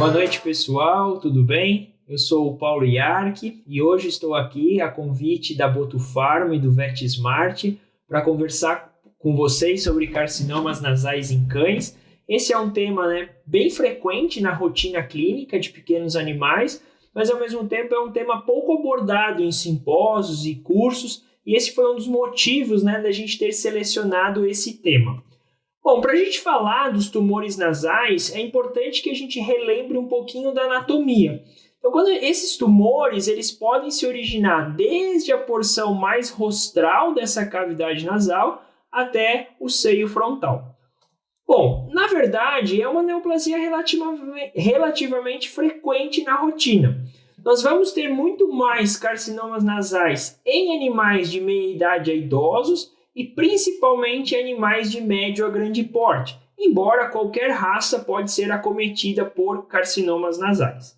Boa noite, pessoal, tudo bem? Eu sou o Paulo Iarque e hoje estou aqui a convite da Botufarma e do VetSmart para conversar com vocês sobre carcinomas nasais em cães. Esse é um tema, bem frequente na rotina clínica de pequenos animais, mas ao mesmo tempo é um tema pouco abordado em simpósios e cursos, e esse foi um dos motivos da gente ter selecionado esse tema. Bom, para a gente falar dos tumores nasais, é importante que a gente relembre um pouquinho da anatomia. Então, quando esses tumores, eles podem se originar desde a porção mais rostral dessa cavidade nasal até o seio frontal. Bom, na verdade, é uma neoplasia relativamente frequente na rotina. Nós vamos ter muito mais carcinomas nasais em animais de meia idade a idosos e principalmente animais de médio a grande porte, embora qualquer raça pode ser acometida por carcinomas nasais.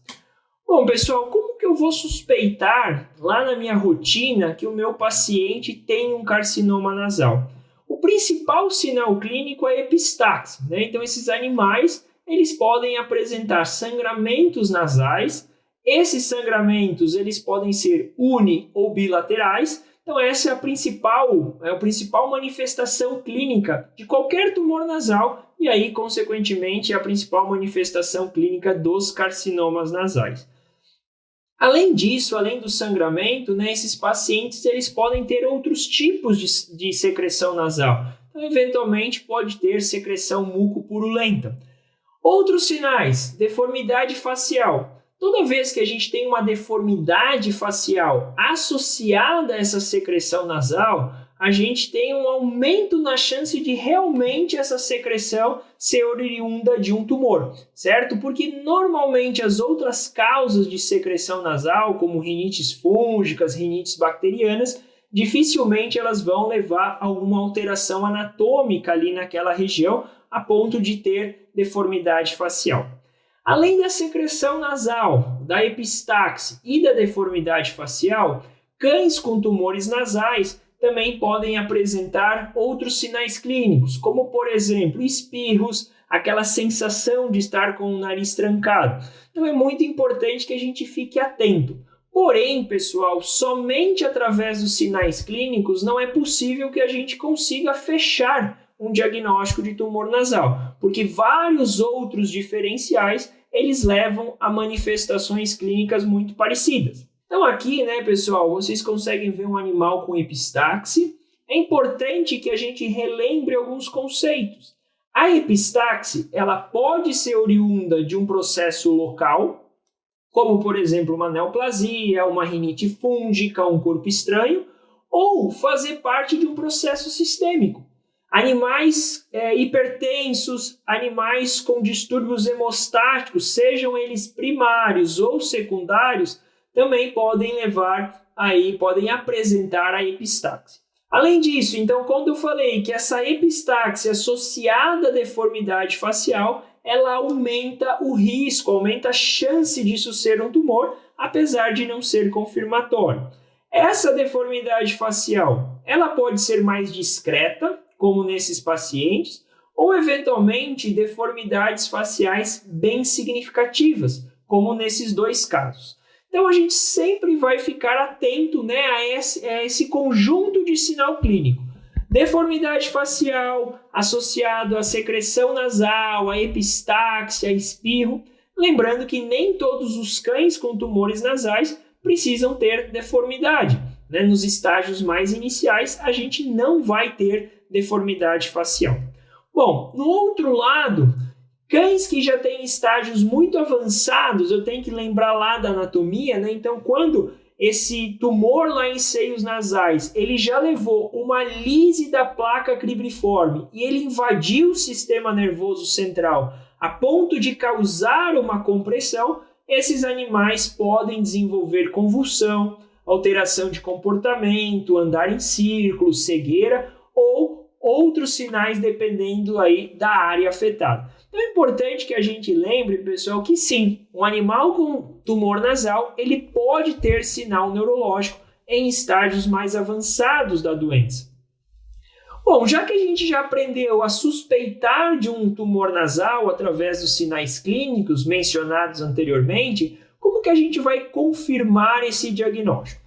Bom, pessoal, como que eu vou suspeitar lá na minha rotina que o meu paciente tem um carcinoma nasal? O principal sinal clínico é a epistaxe, Então, esses animais, eles podem apresentar sangramentos nasais. Esses sangramentos, eles podem ser uni- ou bilaterais. Então, essa é a principal manifestação clínica de qualquer tumor nasal e aí, consequentemente, é a principal manifestação clínica dos carcinomas nasais. Além disso, além do sangramento, esses pacientes eles podem ter outros tipos de secreção nasal. Então, eventualmente, pode ter secreção mucopurulenta. Outros sinais, deformidade facial. Toda vez que a gente tem uma deformidade facial associada a essa secreção nasal, a gente tem um aumento na chance de realmente essa secreção ser oriunda de um tumor, certo? Porque normalmente as outras causas de secreção nasal, como rinites fúngicas, rinites bacterianas, dificilmente elas vão levar a alguma alteração anatômica ali naquela região a ponto de ter deformidade facial. Além da secreção nasal, da epistaxe e da deformidade facial, cães com tumores nasais também podem apresentar outros sinais clínicos, como, por exemplo, espirros, aquela sensação de estar com o nariz trancado. Então, é muito importante que a gente fique atento. Porém, pessoal, somente através dos sinais clínicos não é possível que a gente consiga fechar um diagnóstico de tumor nasal, porque vários outros diferenciais eles levam a manifestações clínicas muito parecidas. Então aqui, pessoal, vocês conseguem ver um animal com epistaxe. É importante que a gente relembre alguns conceitos. A epistaxe, ela pode ser oriunda de um processo local, como por exemplo uma neoplasia, uma rinite fúngica, um corpo estranho, ou fazer parte de um processo sistêmico. Animais hipertensos, animais com distúrbios hemostáticos, sejam eles primários ou secundários, também podem podem apresentar a epistaxe. Além disso, então, quando eu falei que essa epistaxe associada à deformidade facial, ela aumenta o risco, aumenta a chance disso ser um tumor, apesar de não ser confirmatório. Essa deformidade facial, ela pode ser mais discreta, como nesses pacientes, ou eventualmente deformidades faciais bem significativas, como nesses dois casos. Então a gente sempre vai ficar atento a esse conjunto de sinal clínico. Deformidade facial associado à secreção nasal, à epistaxe, a espirro. Lembrando que nem todos os cães com tumores nasais precisam ter deformidade. Nos estágios mais iniciais, a gente não vai ter deformidade facial. Bom, no outro lado, cães que já têm estágios muito avançados, eu tenho que lembrar lá da anatomia, Então, quando esse tumor lá em seios nasais, ele já levou uma lise da placa cribriforme e ele invadiu o sistema nervoso central a ponto de causar uma compressão, esses animais podem desenvolver convulsão, alteração de comportamento, andar em círculos, cegueira ou outros sinais dependendo aí da área afetada. Então é importante que a gente lembre, pessoal, que sim, um animal com tumor nasal, ele pode ter sinal neurológico em estágios mais avançados da doença. Bom, já que a gente já aprendeu a suspeitar de um tumor nasal através dos sinais clínicos mencionados anteriormente, como que a gente vai confirmar esse diagnóstico?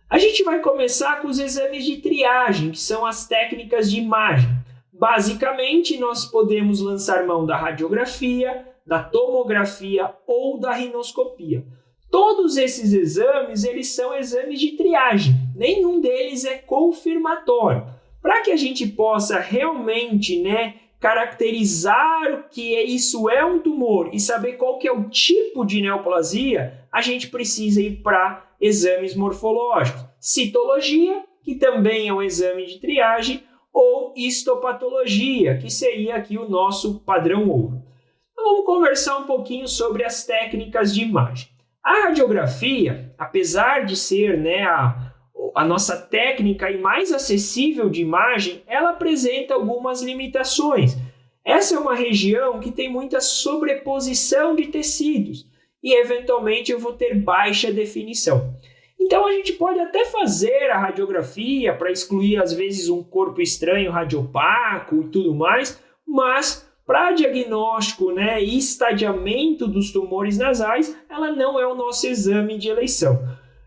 A gente vai começar com os exames de triagem, que são as técnicas de imagem. Basicamente, nós podemos lançar mão da radiografia, da tomografia ou da rinoscopia. Todos esses exames, eles são exames de triagem, nenhum deles é confirmatório. Para que a gente possa realmente, caracterizar que isso é um tumor e saber qual que é o tipo de neoplasia, a gente precisa ir para exames morfológicos. Citologia, que também é um exame de triagem, ou histopatologia, que seria aqui o nosso padrão ouro. Então, vamos conversar um pouquinho sobre as técnicas de imagem. A radiografia, apesar de ser a nossa técnica e mais acessível de imagem, ela apresenta algumas limitações. Essa é uma região que tem muita sobreposição de tecidos e, eventualmente, eu vou ter baixa definição. Então, a gente pode até fazer a radiografia para excluir, às vezes, um corpo estranho radiopaco e tudo mais, mas para diagnóstico e estadiamento dos tumores nasais, ela não é o nosso exame de eleição.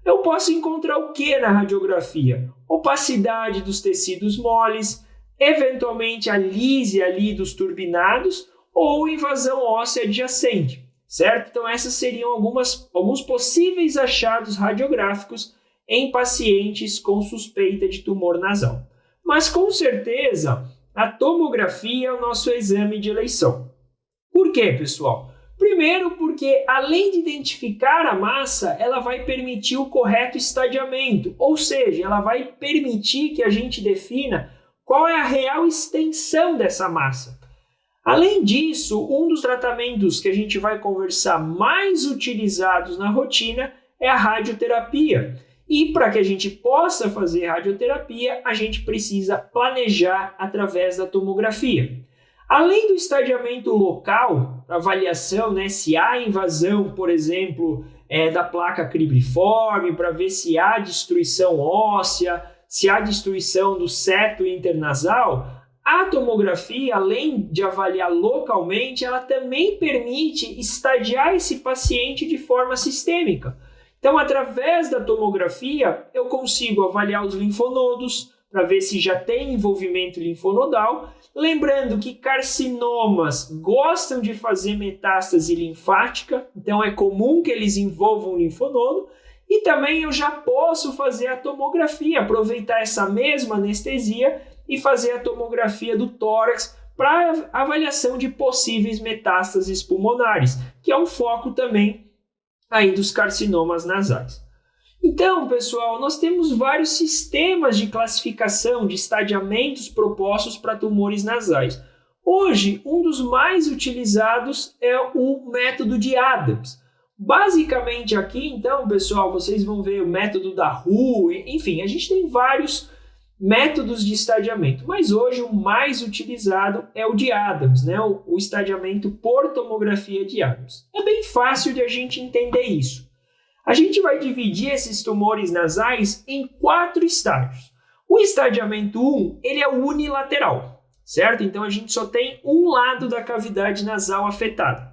Eu posso encontrar o que na radiografia? Opacidade dos tecidos moles, eventualmente a lise ali dos turbinados ou invasão óssea adjacente, certo? Então essas seriam alguns possíveis achados radiográficos em pacientes com suspeita de tumor nasal. Mas com certeza a tomografia é o nosso exame de eleição. Por quê, pessoal? Primeiro porque, além de identificar a massa, ela vai permitir o correto estadiamento, ou seja, ela vai permitir que a gente defina qual é a real extensão dessa massa. Além disso, um dos tratamentos que a gente vai conversar mais utilizados na rotina é a radioterapia. E para que a gente possa fazer radioterapia, a gente precisa planejar através da tomografia. Além do estadiamento local, avaliação, se há invasão, por exemplo, da placa cribriforme, para ver se há destruição óssea, se há destruição do septo internasal, a tomografia, além de avaliar localmente, ela também permite estadiar esse paciente de forma sistêmica. Então, através da tomografia, eu consigo avaliar os linfonodos, para ver se já tem envolvimento linfonodal. Lembrando que carcinomas gostam de fazer metástase linfática, então é comum que eles envolvam o linfonodo. E também eu já posso fazer a tomografia, aproveitar essa mesma anestesia e fazer a tomografia do tórax para avaliação de possíveis metástases pulmonares, que é um foco também aí dos carcinomas nasais. Então, pessoal, nós temos vários sistemas de classificação de estadiamentos propostos para tumores nasais. Hoje, um dos mais utilizados é o método de Adams. Basicamente aqui, então, pessoal, vocês vão ver o método da Hu, enfim, a gente tem vários métodos de estadiamento, mas hoje o mais utilizado é o de Adams, o estadiamento por tomografia de Adams. É bem fácil de a gente entender isso. A gente vai dividir esses tumores nasais em 4 estágios. O estadiamento 1, ele é unilateral, certo? Então a gente só tem um lado da cavidade nasal afetado.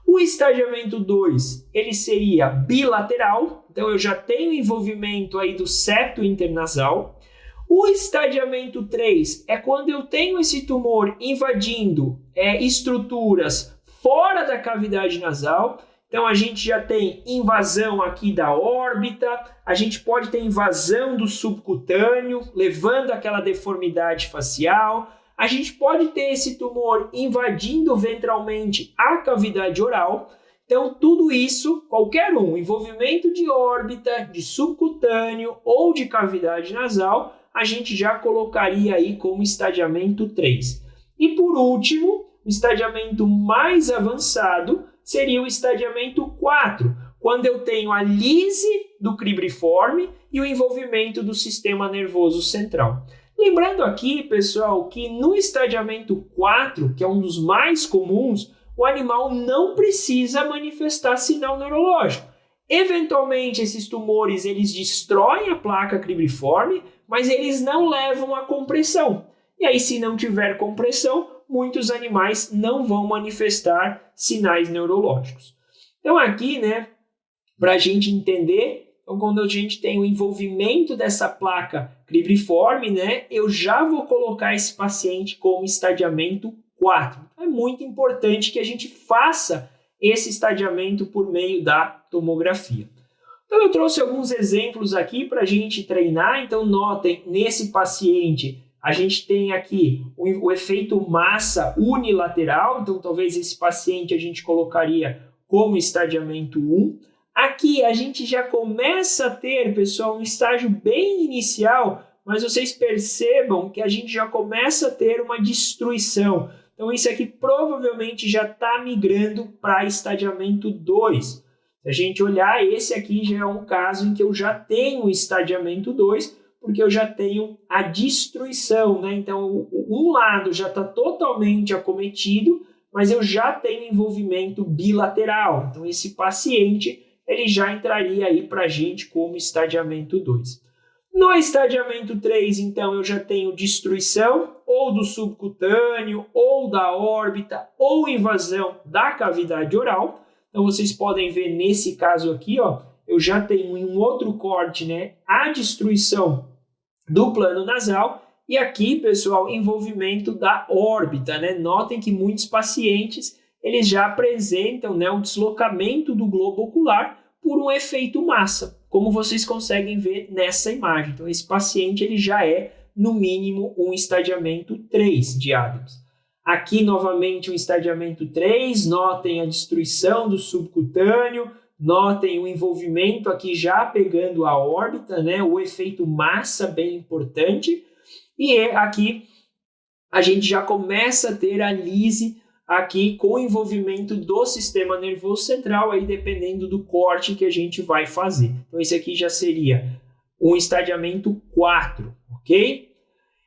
O estadiamento 2, ele seria bilateral, então eu já tenho envolvimento aí do septo internasal. O estadiamento 3 é quando eu tenho esse tumor invadindo estruturas fora da cavidade nasal. Então, a gente já tem invasão aqui da órbita, a gente pode ter invasão do subcutâneo, levando aquela deformidade facial. A gente pode ter esse tumor invadindo ventralmente a cavidade oral. Então, tudo isso, qualquer um, envolvimento de órbita, de subcutâneo ou de cavidade nasal, a gente já colocaria aí como estadiamento 3. E por último, o estadiamento mais avançado seria o estadiamento 4, quando eu tenho a lise do cribriforme e o envolvimento do sistema nervoso central. Lembrando aqui, pessoal, que no estadiamento 4, que é um dos mais comuns, o animal não precisa manifestar sinal neurológico. Eventualmente, esses tumores eles destroem a placa cribriforme, mas eles não levam à compressão. E aí, se não tiver compressão, muitos animais não vão manifestar sinais neurológicos. Então aqui, para a gente entender, então quando a gente tem o envolvimento dessa placa cribriforme, eu já vou colocar esse paciente como estadiamento 4. Então, é muito importante que a gente faça esse estadiamento por meio da tomografia. Então eu trouxe alguns exemplos aqui para a gente treinar. Então notem, nesse paciente, a gente tem aqui o efeito massa unilateral. Então talvez esse paciente a gente colocaria como estadiamento 1. Aqui a gente já começa a ter, pessoal, um estágio bem inicial, mas vocês percebam que a gente já começa a ter uma destruição. Então isso aqui provavelmente já está migrando para estadiamento 2. Se a gente olhar, esse aqui já é um caso em que eu já tenho o estadiamento 2, porque eu já tenho a destruição, Então, um lado já está totalmente acometido, mas eu já tenho envolvimento bilateral. Então, esse paciente, ele já entraria aí para a gente como estadiamento 2. No estadiamento 3, então, eu já tenho destruição ou do subcutâneo, ou da órbita, ou invasão da cavidade oral. Então, vocês podem ver nesse caso aqui, eu já tenho em um outro corte, a destruição do plano nasal. E aqui, pessoal, envolvimento da órbita, Notem que muitos pacientes, eles já apresentam, o deslocamento do globo ocular por um efeito massa, como vocês conseguem ver nessa imagem. Então, esse paciente, ele já é, no mínimo, um estadiamento 3 de Adams. Aqui, novamente, um estadiamento 3, notem a destruição do subcutâneo, notem o envolvimento aqui já pegando a órbita, o efeito massa bem importante. E aqui a gente já começa a ter a lise aqui com o envolvimento do sistema nervoso central, aí dependendo do corte que a gente vai fazer. Então, esse aqui já seria um estadiamento 4, ok?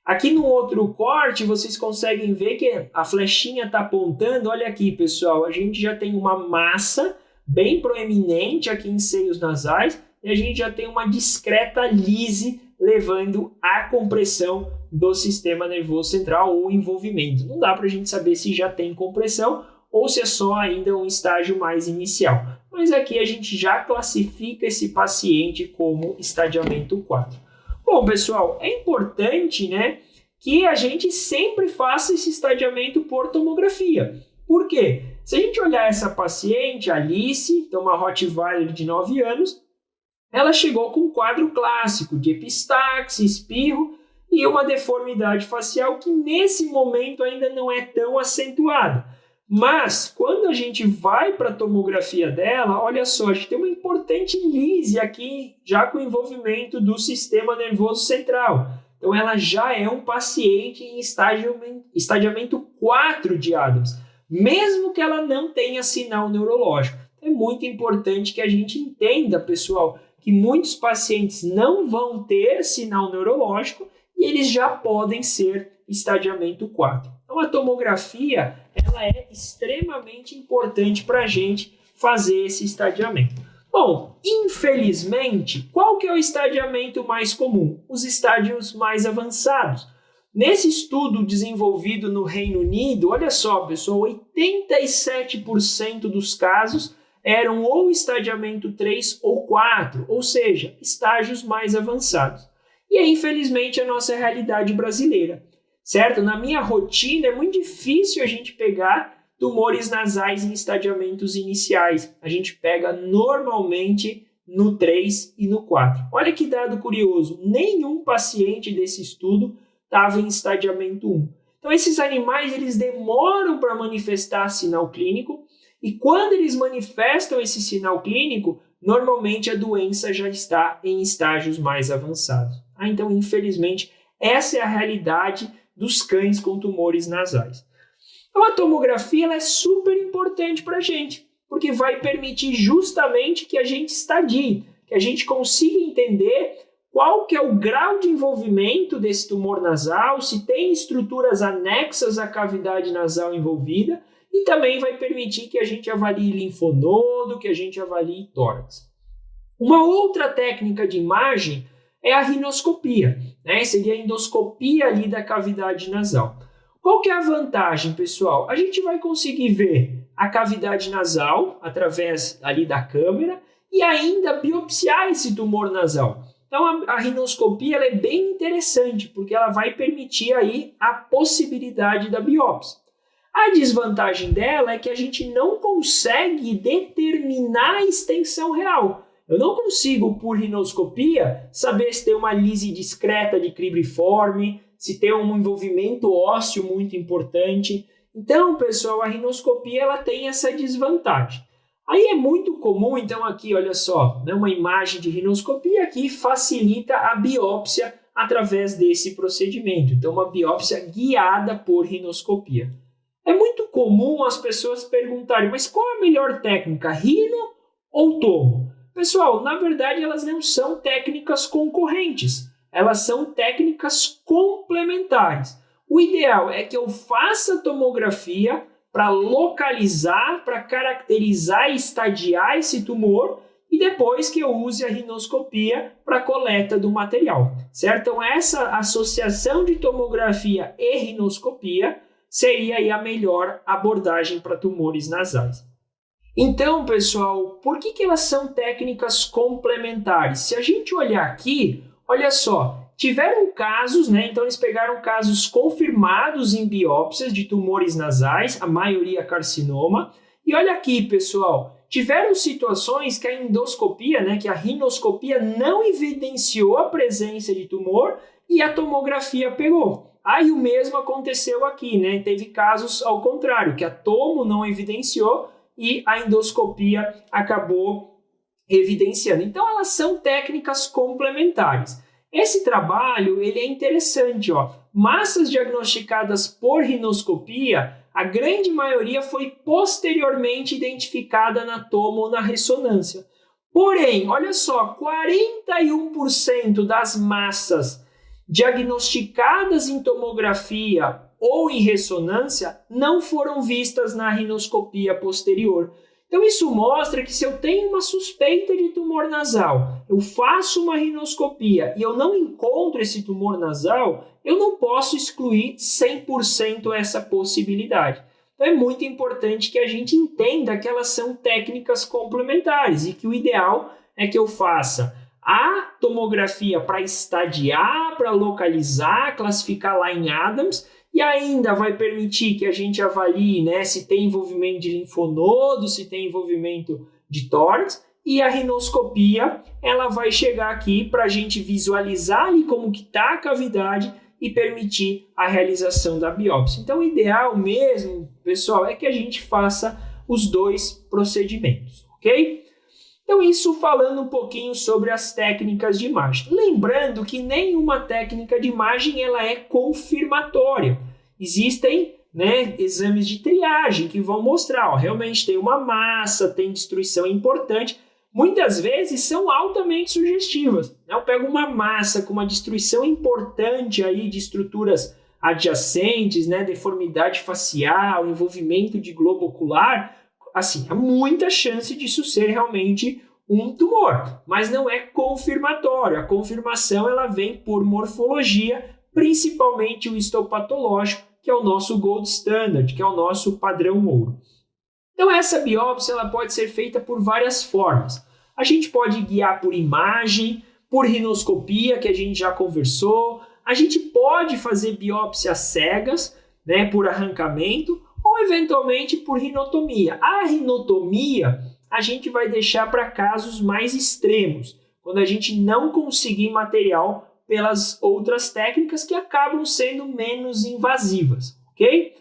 Aqui no outro corte, vocês conseguem ver que a flechinha está apontando. Olha aqui, pessoal, a gente já tem uma massa bem proeminente aqui em seios nasais e a gente já tem uma discreta lise levando à compressão do sistema nervoso central ou envolvimento. Não dá para a gente saber se já tem compressão ou se é só ainda um estágio mais inicial. Mas aqui a gente já classifica esse paciente como estadiamento 4. Bom, pessoal, é importante, que a gente sempre faça esse estadiamento por tomografia. Por quê? Se a gente olhar essa paciente, Alice, então uma Rottweiler de 9 anos, ela chegou com um quadro clássico de epistaxe, espirro e uma deformidade facial que nesse momento ainda não é tão acentuada. Mas quando a gente vai para a tomografia dela, olha só, a gente tem uma importante lise aqui já com envolvimento do sistema nervoso central. Então ela já é um paciente em estadiamento 4 de Adams, mesmo que ela não tenha sinal neurológico. É muito importante que a gente entenda, pessoal, que muitos pacientes não vão ter sinal neurológico e eles já podem ser estadiamento 4. Então a tomografia ela é extremamente importante para a gente fazer esse estadiamento. Bom, infelizmente, qual que é o estadiamento mais comum? Os estádios mais avançados. Nesse estudo desenvolvido no Reino Unido, olha só, pessoal, 87% dos casos eram ou estadiamento 3 ou 4, ou seja, estágios mais avançados. E é, infelizmente, a nossa realidade brasileira, certo? Na minha rotina é muito difícil a gente pegar tumores nasais em estadiamentos iniciais. A gente pega normalmente no 3 e no 4. Olha que dado curioso, nenhum paciente desse estudo estava em estadiamento 1. Então, esses animais eles demoram para manifestar sinal clínico e quando eles manifestam esse sinal clínico, normalmente a doença já está em estágios mais avançados. Então, infelizmente, essa é a realidade dos cães com tumores nasais. Então, a tomografia ela é super importante para a gente, porque vai permitir justamente que a gente estadie, que a gente consiga entender qual que é o grau de envolvimento desse tumor nasal, se tem estruturas anexas à cavidade nasal envolvida, e também vai permitir que a gente avalie linfonodo, que a gente avalie tórax. Uma outra técnica de imagem é a rinoscopia, né? Seria a endoscopia ali da cavidade nasal. Qual que é a vantagem, pessoal? A gente vai conseguir ver a cavidade nasal através ali da câmera e ainda biopsiar esse tumor nasal. Então a rinoscopia ela é bem interessante porque ela vai permitir aí a possibilidade da biópsia. A desvantagem dela é que a gente não consegue determinar a extensão real. Eu não consigo, por rinoscopia, saber se tem uma lise discreta de cribriforme, se tem um envolvimento ósseo muito importante. Então, pessoal, a rinoscopia ela tem essa desvantagem. Aí é muito comum, então aqui, olha só, né, uma imagem de rinoscopia que facilita a biópsia através desse procedimento. Então, uma biópsia guiada por rinoscopia. É muito comum as pessoas perguntarem, mas qual é a melhor técnica, rino ou tomo? Pessoal, na verdade elas não são técnicas concorrentes, elas são técnicas complementares. O ideal é que eu faça tomografia para localizar, para caracterizar e estadiar esse tumor e depois que eu use a rinoscopia para a coleta do material, certo? Então essa associação de tomografia e rinoscopia seria aí a melhor abordagem para tumores nasais. Então, pessoal, por que elas são técnicas complementares? Se a gente olhar aqui, olha só, tiveram casos, né? Então eles pegaram casos confirmados em biópsias de tumores nasais, a maioria carcinoma. E olha aqui, pessoal, tiveram situações que a endoscopia, né, que a rinoscopia não evidenciou a presença de tumor e a tomografia pegou. Aí o mesmo aconteceu aqui, né? Teve casos ao contrário, que a tomo não evidenciou e a endoscopia acabou evidenciando. Então elas são técnicas complementares. Esse trabalho ele é interessante, ó. Massas diagnosticadas por rinoscopia, a grande maioria foi posteriormente identificada na tomo ou na ressonância. Porém, olha só, 41% das massas diagnosticadas em tomografia ou em ressonância não foram vistas na rinoscopia posterior. Então isso mostra que se eu tenho uma suspeita de tumor nasal, eu faço uma rinoscopia e eu não encontro esse tumor nasal, eu não posso excluir 100% essa possibilidade. Então é muito importante que a gente entenda que elas são técnicas complementares e que o ideal é que eu faça a tomografia para estadiar, para localizar, classificar lá em Adams e ainda vai permitir que a gente avalie, né, se tem envolvimento de linfonodo, se tem envolvimento de tórax e a rinoscopia ela vai chegar aqui para a gente visualizar ali como que está a cavidade e permitir a realização da biópsia. Então o ideal mesmo, pessoal, é que a gente faça os dois procedimentos, ok? Então, isso falando um pouquinho sobre as técnicas de imagem. Lembrando que nenhuma técnica de imagem ela é confirmatória. Existem, né, exames de triagem que vão mostrar, ó, realmente tem uma massa, tem destruição importante. Muitas vezes são altamente sugestivas. Eu pego uma massa com uma destruição importante aí de estruturas adjacentes, né, deformidade facial, envolvimento de globo ocular. Assim, há muita chance disso ser realmente um tumor, mas não é confirmatório. A confirmação ela vem por morfologia, principalmente o histopatológico, que é o nosso gold standard, que é o nosso padrão ouro. Então essa biópsia ela pode ser feita por várias formas. A gente pode guiar por imagem, por rinoscopia, que a gente já conversou. A gente pode fazer biópsias cegas, né, por arrancamento, ou eventualmente por rinotomia. A rinotomia a gente vai deixar para casos mais extremos, quando a gente não conseguir material pelas outras técnicas que acabam sendo menos invasivas, ok?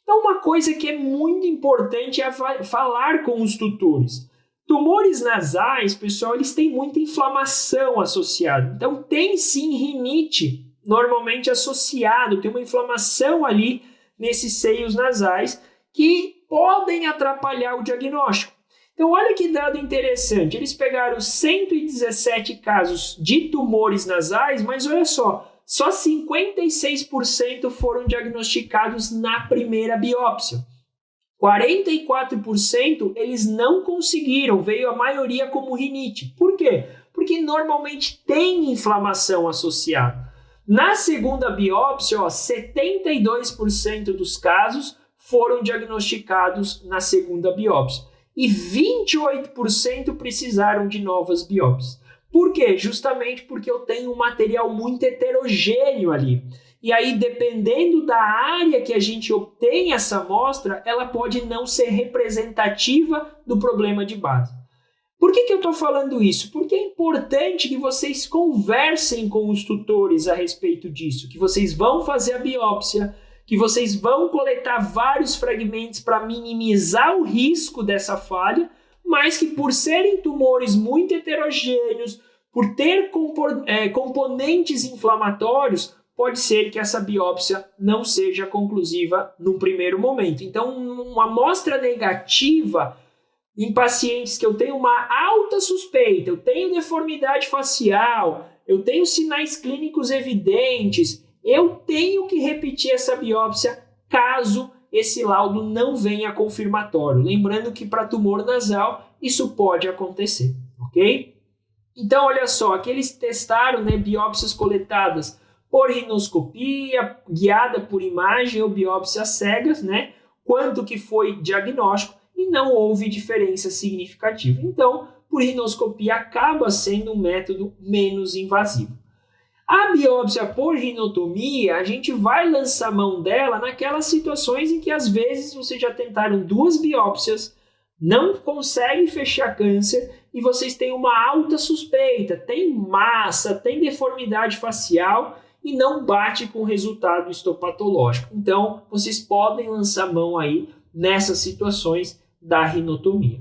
Então uma coisa que é muito importante é falar com os tutores. Tumores nasais, pessoal, eles têm muita inflamação associada. Então tem sim rinite normalmente associado, tem uma inflamação ali nesses seios nasais que podem atrapalhar o diagnóstico. Então, olha que dado interessante. Eles pegaram 117 casos de tumores nasais, mas olha só 56% foram diagnosticados na primeira biópsia. 44% eles não conseguiram, veio a maioria como rinite. Por quê? Porque Porque normalmente tem inflamação associada. Na segunda biópsia, 72% dos casos foram diagnosticados na segunda biópsia e 28% precisaram de novas biópsias. Por quê? Justamente porque eu tenho um material muito heterogêneo ali. E aí, dependendo da área que a gente obtém essa amostra, ela pode não ser representativa do problema de base. Por que eu estou falando isso? Porque é importante que vocês conversem com os tutores a respeito disso, que vocês vão fazer a biópsia, que vocês vão coletar vários fragmentos para minimizar o risco dessa falha, mas que por serem tumores muito heterogêneos, por ter componentes inflamatórios, pode ser que essa biópsia não seja conclusiva no primeiro momento. Então, uma amostra negativa em pacientes que eu tenho uma alta suspeita, eu tenho deformidade facial, eu tenho sinais clínicos evidentes, eu tenho que repetir essa biópsia caso esse laudo não venha confirmatório. Lembrando que para tumor nasal isso pode acontecer, ok? Então, olha só, aqui eles testaram biópsias coletadas por rinoscopia, guiada por imagem ou biópsias cegas, quanto que foi diagnóstico, e não houve diferença significativa. Então, por rinoscopia acaba sendo um método menos invasivo. A biópsia por rinotomia, a gente vai lançar mão dela naquelas situações em que às vezes vocês já tentaram 2 biópsias, não conseguem fechar câncer e vocês têm uma alta suspeita, tem massa, tem deformidade facial e não bate com o resultado histopatológico. Então, vocês podem lançar mão aí nessas situações da rinotomia.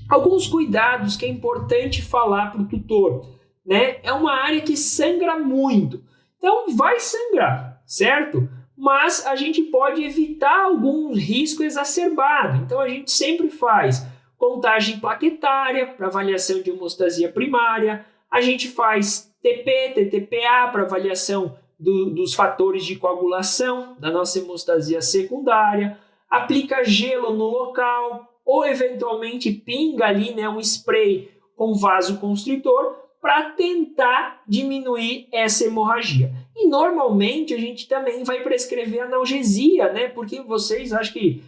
Alguns cuidados que é importante falar para o tutor, É uma área que sangra muito, então vai sangrar, certo? Mas a gente pode evitar algum risco exacerbado, então a gente sempre faz contagem plaquetária para avaliação de hemostasia primária, a gente faz TP, TTPA para avaliação dos fatores de coagulação da nossa hemostasia secundária, aplica gelo no local ou eventualmente pinga ali um spray com vasoconstritor para tentar diminuir essa hemorragia. E normalmente a gente também vai prescrever analgesia, Porque vocês acham que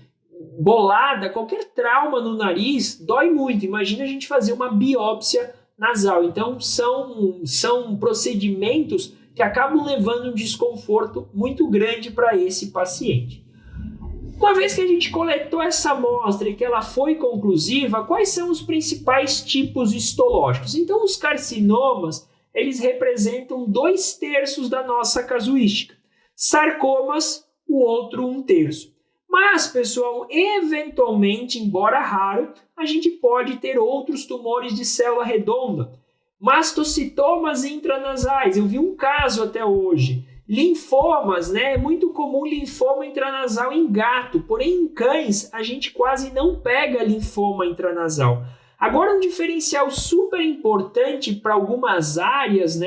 bolada, qualquer trauma no nariz dói muito. Imagina a gente fazer uma biópsia nasal. Então são procedimentos que acabam levando um desconforto muito grande para esse paciente. Uma vez que a gente coletou essa amostra e que ela foi conclusiva, quais são os principais tipos histológicos? Então, os carcinomas, eles representam 2/3 da nossa casuística. Sarcomas, o outro 1/3. Mas, pessoal, eventualmente, embora raro, a gente pode ter outros tumores de célula redonda. Mastocitomas intranasais, eu vi um caso até hoje. Linfomas, é muito comum linfoma intranasal em gato, porém em cães a gente quase não pega linfoma intranasal. Agora um diferencial super importante para algumas áreas,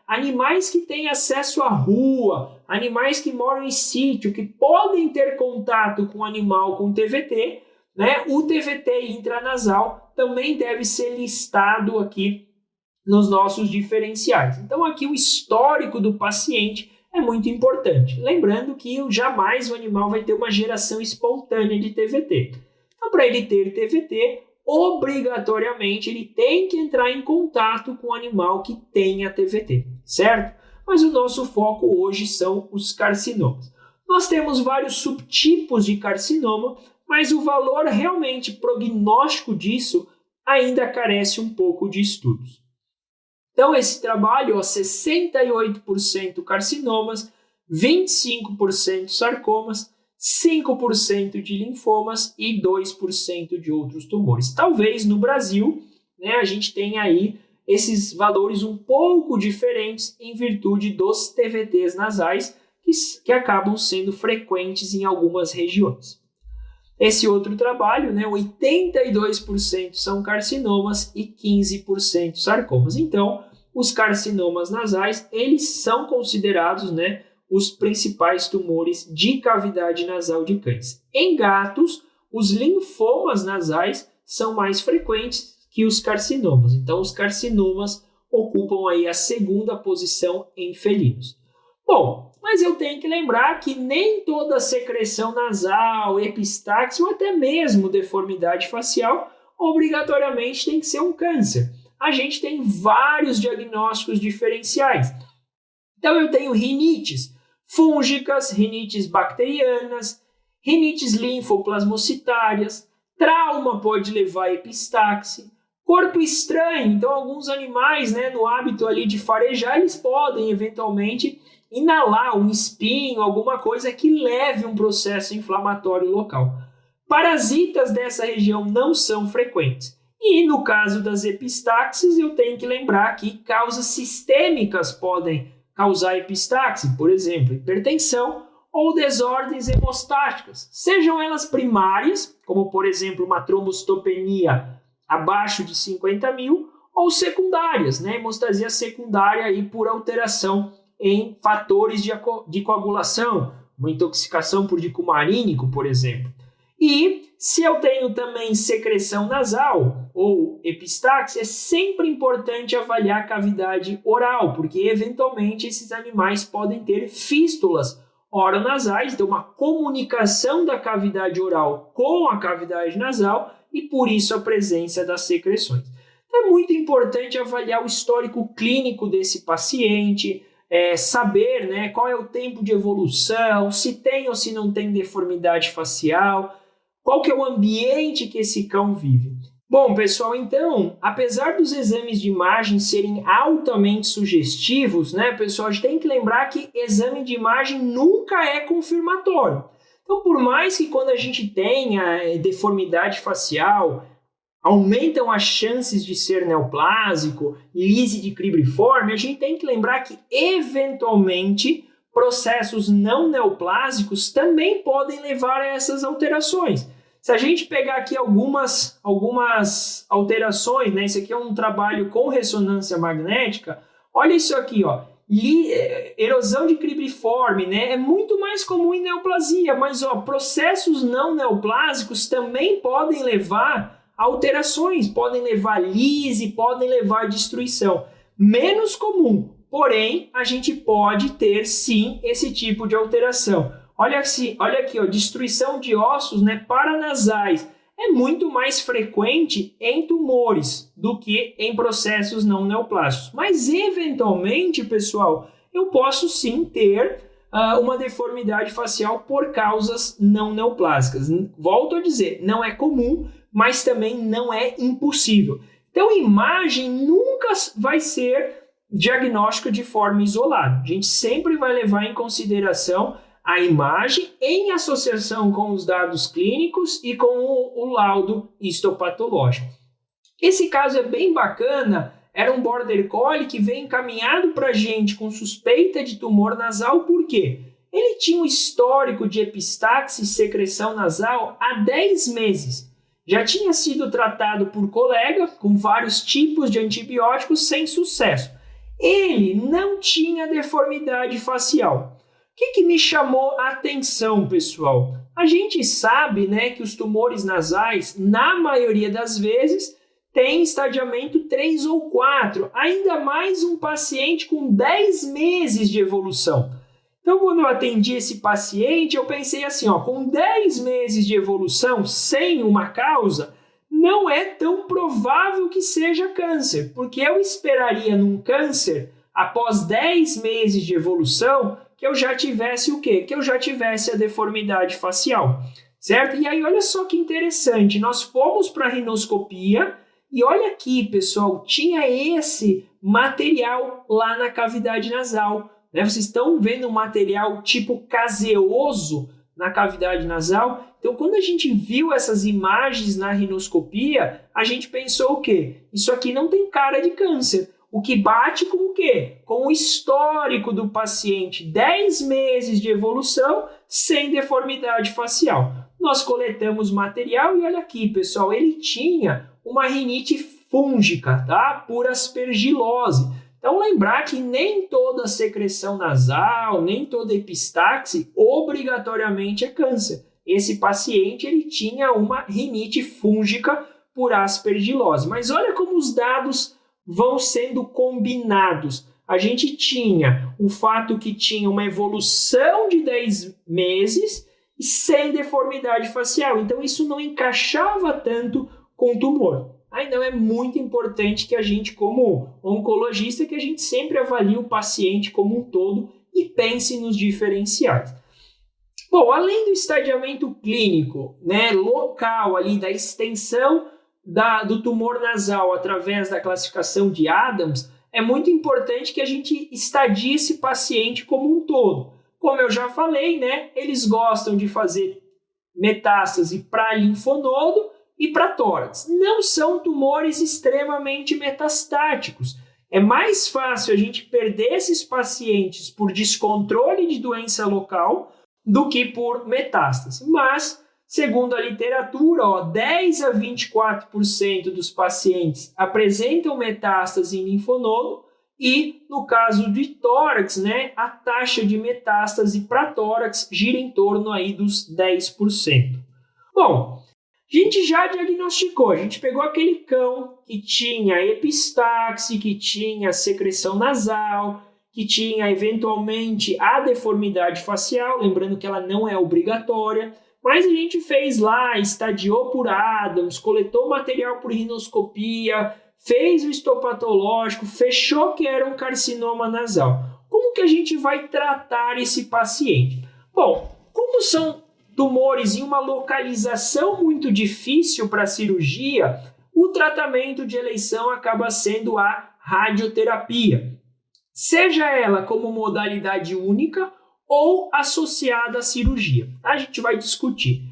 animais que têm acesso à rua, animais que moram em sítio, que podem ter contato com o animal com TVT, o TVT intranasal também deve ser listado aqui nos nossos diferenciais. Então aqui o histórico do paciente é muito importante. Lembrando que jamais o animal vai ter uma geração espontânea de TVT. Então, para ele ter TVT, obrigatoriamente ele tem que entrar em contato com o animal que tenha TVT, certo? Mas o nosso foco hoje são os carcinomas. Nós temos vários subtipos de carcinoma, mas o valor realmente prognóstico disso ainda carece um pouco de estudos. Então, esse trabalho, 68% carcinomas, 25% sarcomas, 5% de linfomas e 2% de outros tumores. Talvez no Brasil, a gente tenha aí esses valores um pouco diferentes em virtude dos TVTs nasais que acabam sendo frequentes em algumas regiões. Esse outro trabalho, 82% são carcinomas e 15% sarcomas. Então, os carcinomas nasais, eles são considerados, os principais tumores de cavidade nasal de cães. Em gatos, os linfomas nasais são mais frequentes que os carcinomas. Então, os carcinomas ocupam aí a segunda posição em felinos. Bom, mas eu tenho que lembrar que nem toda secreção nasal, epistaxe ou até mesmo deformidade facial obrigatoriamente tem que ser um câncer. A gente tem vários diagnósticos diferenciais. Então eu tenho rinites fúngicas, rinites bacterianas, rinites linfoplasmocitárias, trauma pode levar a epistaxe, corpo estranho, então alguns animais, no hábito ali de farejar, eles podem eventualmente inalar um espinho, alguma coisa que leve um processo inflamatório local. Parasitas dessa região não são frequentes. E no caso das epistaxes, eu tenho que lembrar que causas sistêmicas podem causar epistaxe, por exemplo, hipertensão ou desordens hemostáticas, sejam elas primárias, como por exemplo uma trombocitopenia abaixo de 50 mil, ou secundárias, hemostasia secundária aí por alteração em fatores de coagulação, uma intoxicação por dicumarínico, por exemplo. E se eu tenho também secreção nasal ou epistaxe, é sempre importante avaliar a cavidade oral, porque eventualmente esses animais podem ter fístulas oronasais, então uma comunicação da cavidade oral com a cavidade nasal e por isso a presença das secreções. Então é muito importante avaliar o histórico clínico desse paciente, saber qual é o tempo de evolução, se tem ou se não tem deformidade facial, qual que é o ambiente que esse cão vive. Bom, pessoal, então, apesar dos exames de imagem serem altamente sugestivos, pessoal, a gente tem que lembrar que exame de imagem nunca é confirmatório. Então, por mais que quando a gente tenha deformidade facial, aumentam as chances de ser neoplásico, lise de cribriforme, a gente tem que lembrar que, eventualmente, processos não neoplásicos também podem levar a essas alterações. Se a gente pegar aqui algumas alterações, isso aqui é um trabalho com ressonância magnética, olha isso aqui, erosão de cribriforme, é muito mais comum em neoplasia, mas processos não neoplásicos também podem levar a alterações, podem levar lise, podem levar destruição. Menos comum, porém, a gente pode ter sim esse tipo de alteração. Olha aqui, destruição de ossos paranasais. É muito mais frequente em tumores do que em processos não neoplásticos. Mas, eventualmente, pessoal, eu posso sim ter uma deformidade facial por causas não neoplásicas. Volto a dizer, não é comum, mas também não é impossível. Então, imagem nunca vai ser diagnóstico de forma isolada. A gente sempre vai levar em consideração a imagem em associação com os dados clínicos e com o laudo histopatológico. Esse caso é bem bacana, era um Border Collie que veio encaminhado para a gente com suspeita de tumor nasal, por quê? Ele tinha um histórico de epistaxe e secreção nasal há 10 meses. Já tinha sido tratado por colega com vários tipos de antibióticos sem sucesso. Ele não tinha deformidade facial. O que me chamou a atenção, pessoal? A gente sabe que os tumores nasais, na maioria das vezes, têm estadiamento 3 ou 4, ainda mais um paciente com 10 meses de evolução. Então, quando eu atendi esse paciente, eu pensei assim, com 10 meses de evolução, sem uma causa, não é tão provável que seja câncer, porque eu esperaria num câncer, após 10 meses de evolução, que eu já tivesse o quê? Que eu já tivesse a deformidade facial, certo? E aí, olha só que interessante, nós fomos para a rinoscopia e olha aqui, pessoal, tinha esse material lá na cavidade nasal. Vocês estão vendo um material tipo caseoso na cavidade nasal? Então, quando a gente viu essas imagens na rinoscopia, a gente pensou o quê? Isso aqui não tem cara de câncer. O que bate com o quê? Com o histórico do paciente, 10 meses de evolução sem deformidade facial. Nós coletamos material e olha aqui, pessoal, ele tinha uma rinite fúngica, tá? Por aspergilose. Então, lembrar que nem toda secreção nasal, nem toda epistaxe obrigatoriamente é câncer. Esse paciente ele tinha uma rinite fúngica por aspergilose. Mas olha como os dados vão sendo combinados. A gente tinha o fato que tinha uma evolução de 10 meses sem deformidade facial. Então, isso não encaixava tanto com o tumor. Então, é muito importante que a gente, como oncologista, que a gente sempre avalie o paciente como um todo e pense nos diferenciais. Bom, além do estadiamento clínico, local ali da extensão do tumor nasal através da classificação de Adams, é muito importante que a gente estadie esse paciente como um todo. Como eu já falei, eles gostam de fazer metástase para linfonodo e para tórax. Não são tumores extremamente metastáticos. É mais fácil a gente perder esses pacientes por descontrole de doença local do que por metástase. Mas, segundo a literatura, 10 a 24% dos pacientes apresentam metástase em linfonodo e, no caso de tórax, a taxa de metástase para tórax gira em torno aí dos 10%. Bom, a gente já diagnosticou, a gente pegou aquele cão que tinha epistaxe, que tinha secreção nasal, que tinha eventualmente a deformidade facial, lembrando que ela não é obrigatória, mas a gente fez lá, estadiou por Adams, coletou material por rinoscopia, fez o histopatológico, fechou que era um carcinoma nasal. Como que a gente vai tratar esse paciente? Bom, como são tumores em uma localização muito difícil para cirurgia, o tratamento de eleição acaba sendo a radioterapia. Seja ela como modalidade única ou associada à cirurgia. A gente vai discutir.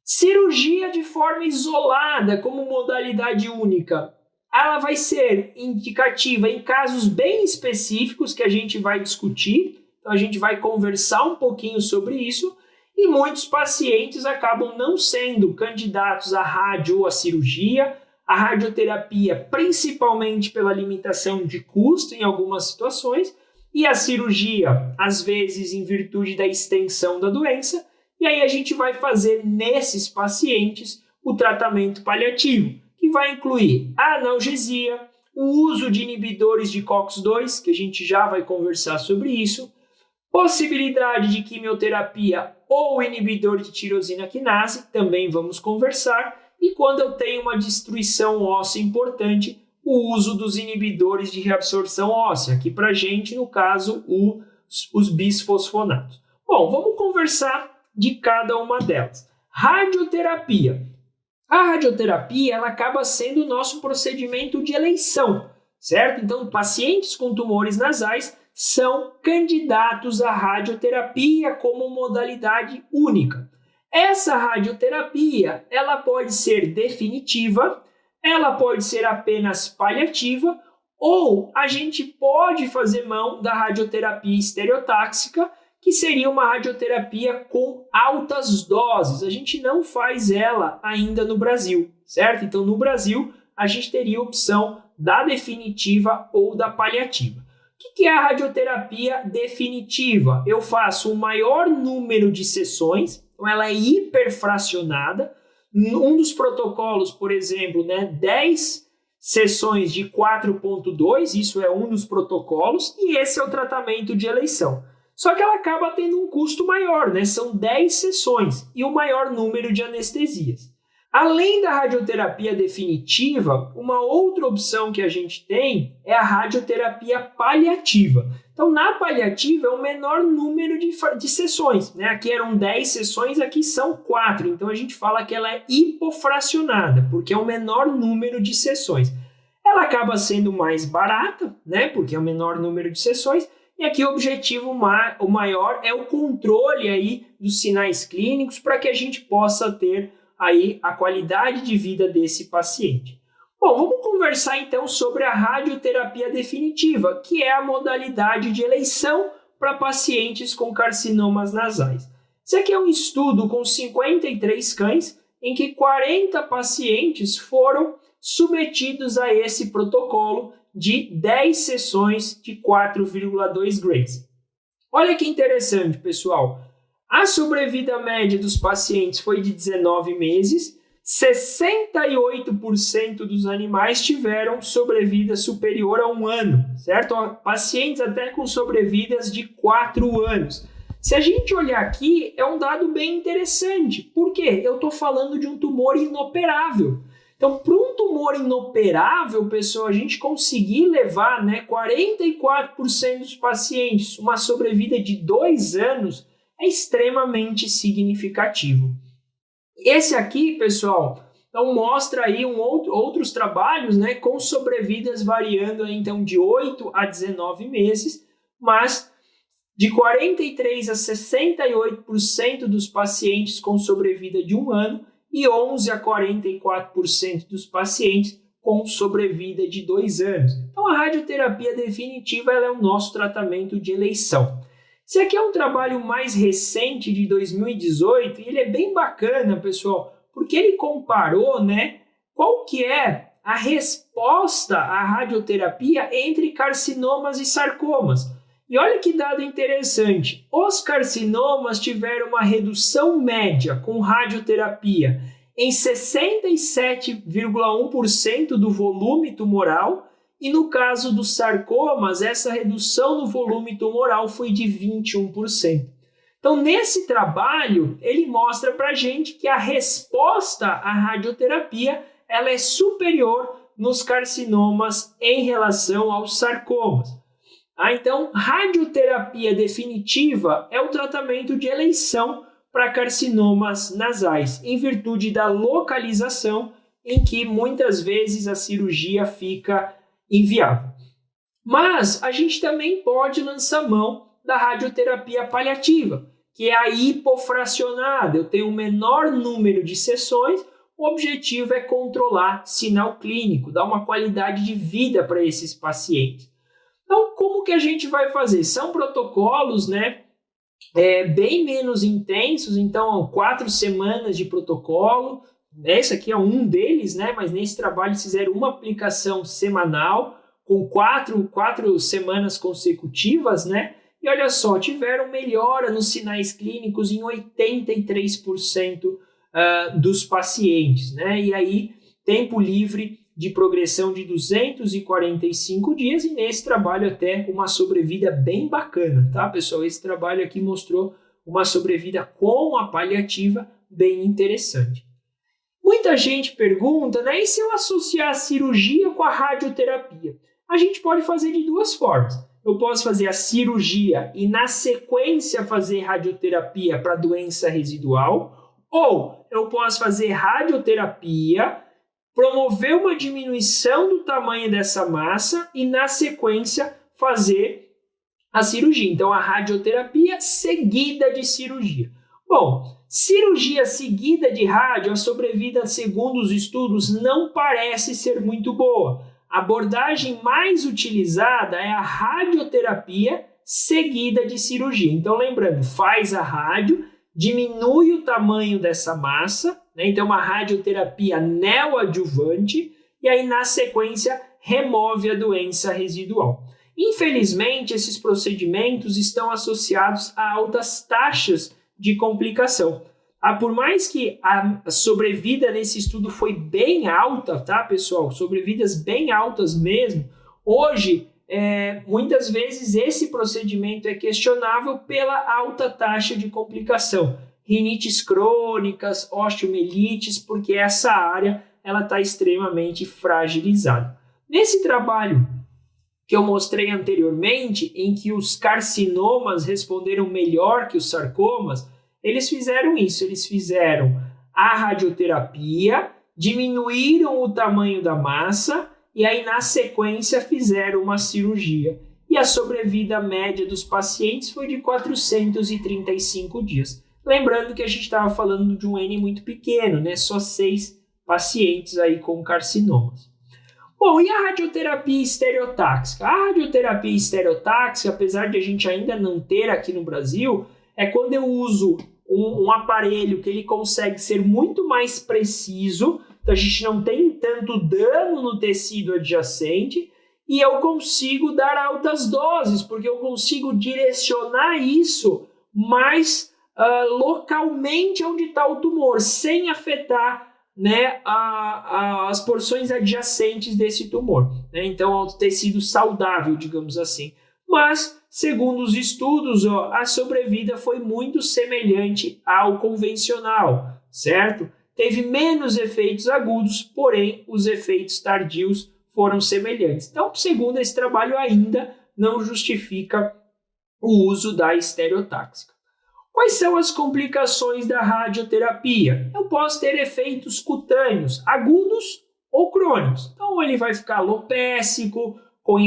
Cirurgia de forma isolada como modalidade única, ela vai ser indicativa em casos bem específicos que a gente vai discutir. Então a gente vai conversar um pouquinho sobre isso e muitos pacientes acabam não sendo candidatos à rádio ou à cirurgia. A radioterapia, principalmente pela limitação de custo em algumas situações, e a cirurgia, às vezes, em virtude da extensão da doença, e aí a gente vai fazer nesses pacientes o tratamento paliativo, que vai incluir a analgesia, o uso de inibidores de COX-2, que a gente já vai conversar sobre isso, possibilidade de quimioterapia ou inibidor de tirosina quinase, também vamos conversar. E quando eu tenho uma destruição óssea importante, o uso dos inibidores de reabsorção óssea, aqui para a gente, no caso, os bisfosfonatos. Bom, vamos conversar de cada uma delas. Radioterapia. A radioterapia ela acaba sendo o nosso procedimento de eleição, certo? Então, pacientes com tumores nasais são candidatos à radioterapia como modalidade única. Essa radioterapia, ela pode ser definitiva, ela pode ser apenas paliativa, ou a gente pode fazer mão da radioterapia estereotáxica, que seria uma radioterapia com altas doses. A gente não faz ela ainda no Brasil, certo? Então, no Brasil, a gente teria a opção da definitiva ou da paliativa. O que é a radioterapia definitiva? Eu faço o maior número de sessões, então ela é hiperfracionada. Um dos protocolos, por exemplo, 10 sessões de 4.2, isso é um dos protocolos, e esse é o tratamento de eleição. Só que ela acaba tendo um custo maior, são 10 sessões e o maior número de anestesias. Além da radioterapia definitiva, uma outra opção que a gente tem é a radioterapia paliativa. Então, na paliativa é o menor número de sessões. Aqui eram 10 sessões, aqui são 4. Então, a gente fala que ela é hipofracionada, porque é o menor número de sessões. Ela acaba sendo mais barata, porque é o menor número de sessões. E aqui o objetivo o maior é o controle aí dos sinais clínicos para que a gente possa ter aí a qualidade de vida desse paciente. Bom, vamos conversar então sobre a radioterapia definitiva, que é a modalidade de eleição para pacientes com carcinomas nasais. Esse aqui é um estudo com 53 cães, em que 40 pacientes foram submetidos a esse protocolo de 10 sessões de 4,2 grays. Olha que interessante, pessoal. A sobrevida média dos pacientes foi de 19 meses 68% dos animais tiveram sobrevida superior a 1 ano, certo? Pacientes até com sobrevidas de 4 anos. Se a gente olhar aqui, é um dado bem interessante. Por quê? Eu estou falando de um tumor inoperável. Então, para um tumor inoperável, pessoal, a gente conseguir levar 44% dos pacientes uma sobrevida de 2 anos é extremamente significativo. Esse aqui, pessoal, então mostra aí outros trabalhos com sobrevidas variando aí, então, de 8 a 19 meses, mas de 43% a 68% dos pacientes com sobrevida de 1 ano e 11% a 44% dos pacientes com sobrevida de 2 anos. Então, a radioterapia definitiva ela é o nosso tratamento de eleição. Esse aqui é um trabalho mais recente de 2018 e ele é bem bacana, pessoal, porque ele comparou qual que é a resposta à radioterapia entre carcinomas e sarcomas. E olha que dado interessante, os carcinomas tiveram uma redução média com radioterapia em 67,1% do volume tumoral e no caso dos sarcomas, essa redução no volume tumoral foi de 21%. Então, nesse trabalho, ele mostra para a gente que a resposta à radioterapia ela é superior nos carcinomas em relação aos sarcomas. Então, radioterapia definitiva é o tratamento de eleição para carcinomas nasais, em virtude da localização em que muitas vezes a cirurgia fica inviável. Mas a gente também pode lançar mão da radioterapia paliativa, que é a hipofracionada. Eu tenho um menor número de sessões, o objetivo é controlar sinal clínico, dar uma qualidade de vida para esses pacientes. Então, como que a gente vai fazer? São protocolos, bem menos intensos, então 4 semanas de protocolo. Esse aqui é um deles, mas nesse trabalho fizeram uma aplicação semanal com 4 semanas consecutivas, E olha só, tiveram melhora nos sinais clínicos em 83% dos pacientes, E aí, tempo livre de progressão de 245 dias e nesse trabalho até uma sobrevida bem bacana, tá, pessoal? Esse trabalho aqui mostrou uma sobrevida com a paliativa bem interessante. Muita gente pergunta, e se eu associar a cirurgia com a radioterapia? A gente pode fazer de 2 formas. Eu posso fazer a cirurgia e na sequência fazer radioterapia para doença residual, ou eu posso fazer radioterapia, promover uma diminuição do tamanho dessa massa e, na sequência, fazer a cirurgia. Então, a radioterapia seguida de cirurgia. Bom, cirurgia seguida de rádio, a sobrevida, segundo os estudos, não parece ser muito boa. A abordagem mais utilizada é a radioterapia seguida de cirurgia. Então, lembrando, faz a rádio, diminui o tamanho dessa massa, então uma radioterapia neoadjuvante, e aí na sequência remove a doença residual. Infelizmente, esses procedimentos estão associados a altas taxas de complicação. Por mais que a sobrevida nesse estudo foi bem alta, tá, pessoal? Sobrevidas bem altas mesmo, hoje muitas vezes esse procedimento é questionável pela alta taxa de complicação. Rinites crônicas, osteomielites, porque essa área está extremamente fragilizada. Nesse trabalho que eu mostrei anteriormente, em que os carcinomas responderam melhor que os sarcomas, eles fizeram isso, eles fizeram a radioterapia, diminuíram o tamanho da massa e aí na sequência fizeram uma cirurgia. E a sobrevida média dos pacientes foi de 435 dias. Lembrando que a gente estava falando de um N muito pequeno, só 6 pacientes aí com carcinomas. Bom, e a radioterapia estereotáxica? A radioterapia estereotáxica, apesar de a gente ainda não ter aqui no Brasil, é quando eu uso um aparelho que ele consegue ser muito mais preciso, então a gente não tem tanto dano no tecido adjacente, e eu consigo dar altas doses, porque eu consigo direcionar isso mais localmente onde está o tumor, sem afetar né, as porções adjacentes desse tumor, né? Então, ao tecido saudável, digamos assim. Mas, segundo os estudos, a sobrevida foi muito semelhante ao convencional, certo? Teve menos efeitos agudos, porém, os efeitos tardios foram semelhantes. Então, segundo esse trabalho, ainda não justifica o uso da estereotáxica. Quais são as complicações da radioterapia? Eu posso ter efeitos cutâneos, agudos ou crônicos. Então, ele vai ficar alopécico, com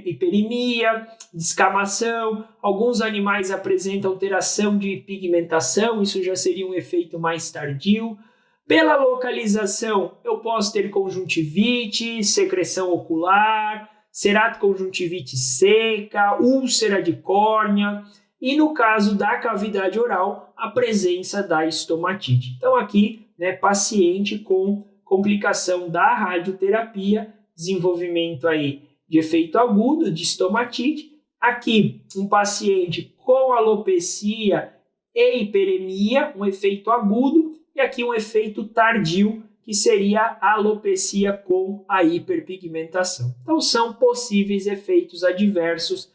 hiperemia, descamação. Alguns animais apresentam alteração de pigmentação, isso já seria um efeito mais tardio. Pela localização, eu posso ter conjuntivite, secreção ocular, ceratoconjuntivite seca, úlcera de córnea e, no caso da cavidade oral, a presença da estomatite. Então, aqui, né, paciente com complicação da radioterapia, desenvolvimento aí de efeito agudo, de estomatite. Aqui, um paciente com alopecia e hiperemia, um efeito agudo, e aqui um efeito tardio, que seria a alopecia com a hiperpigmentação. Então, são possíveis efeitos adversos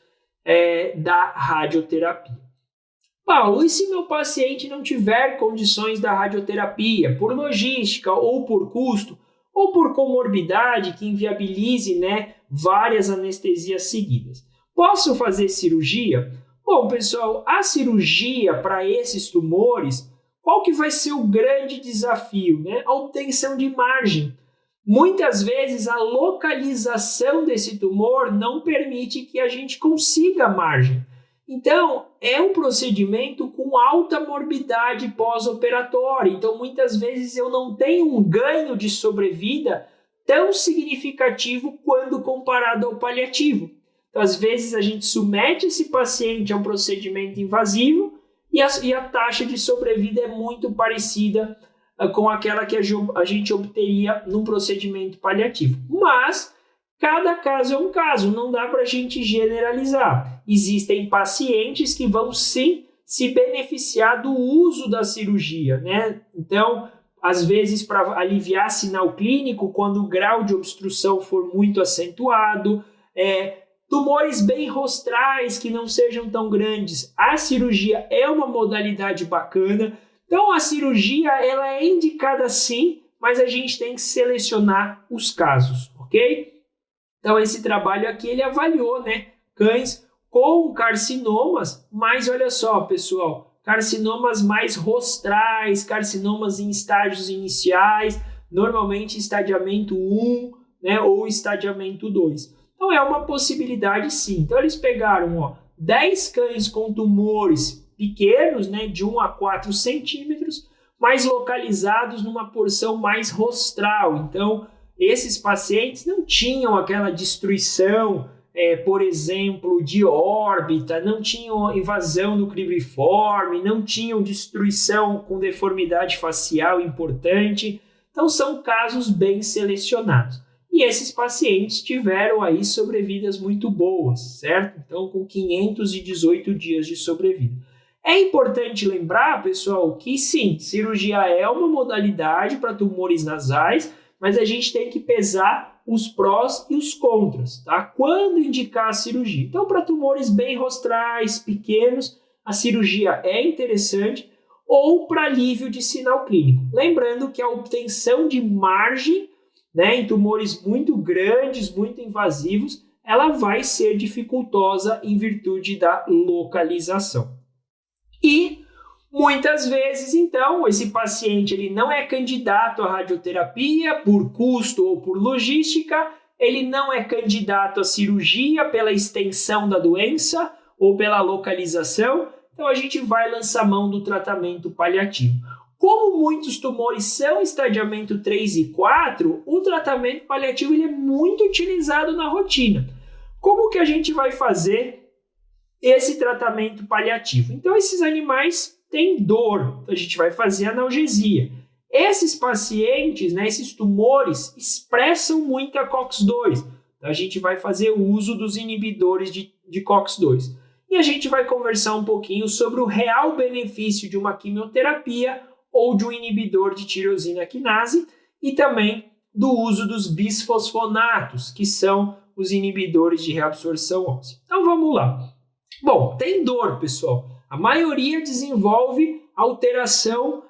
da radioterapia. Paulo, e se meu paciente não tiver condições da radioterapia, por logística ou por custo, ou por comorbidade que inviabilize, né, várias anestesias seguidas? Posso fazer cirurgia? Bom, pessoal, a cirurgia para esses tumores, qual que vai ser o grande desafio? Né? A obtenção de margem. Muitas vezes a localização desse tumor não permite que a gente consiga margem. Então, é um procedimento com alta morbidade pós-operatória. Então, muitas vezes eu não tenho um ganho de sobrevida tão significativo quando comparado ao paliativo. Então, às vezes a gente submete esse paciente a um procedimento invasivo e a taxa de sobrevida é muito parecida com aquela que a gente obteria num procedimento paliativo. Mas cada caso é um caso, não dá para a gente generalizar. Existem pacientes que vão sim se beneficiar do uso da cirurgia, né? Então, às vezes, para aliviar sinal clínico, quando o grau de obstrução for muito acentuado, tumores bem rostrais que não sejam tão grandes, a cirurgia é uma modalidade bacana. Então, a cirurgia ela é indicada sim, mas a gente tem que selecionar os casos, ok? Então, esse trabalho aqui, ele avaliou, né, cães com carcinomas, mas olha só, pessoal, carcinomas mais rostrais, carcinomas em estágios iniciais, normalmente estadiamento 1, né, ou estadiamento 2. Então, é uma possibilidade sim. Então, eles pegaram 10 cães com tumores pequenos, né, de 1 a 4 centímetros, mas localizados numa porção mais rostral. Então, esses pacientes não tinham aquela destruição, por exemplo, de órbita, não tinham invasão do cribriforme, não tinham destruição com deformidade facial importante. Então, são casos bem selecionados. E esses pacientes tiveram aí sobrevidas muito boas, certo? Então, com 518 dias de sobrevida. É importante lembrar, pessoal, que sim, cirurgia é uma modalidade para tumores nasais, mas a gente tem que pesar os prós e os contras, tá? Quando indicar a cirurgia? Então, para tumores bem rostrais, pequenos, a cirurgia é interessante, ou para alívio de sinal clínico. Lembrando que a obtenção de margem, né, em tumores muito grandes, muito invasivos, ela vai ser dificultosa em virtude da localização. E muitas vezes, então, esse paciente ele não é candidato à radioterapia por custo ou por logística, ele não é candidato à cirurgia pela extensão da doença ou pela localização, então a gente vai lançar mão do tratamento paliativo. Como muitos tumores são estadiamento 3 e 4, o tratamento paliativo ele é muito utilizado na rotina. Como que a gente vai fazer esse tratamento paliativo? Então, esses animais têm dor, então a gente vai fazer analgesia. Esses pacientes, né, esses tumores, expressam muito a COX-2, então a gente vai fazer o uso dos inibidores de COX-2. E a gente vai conversar um pouquinho sobre o real benefício de uma quimioterapia ou de um inibidor de tirosina quinase e também do uso dos bisfosfonatos, que são os inibidores de reabsorção óssea. Então vamos lá. Bom, tem dor, pessoal. A maioria desenvolve alteração,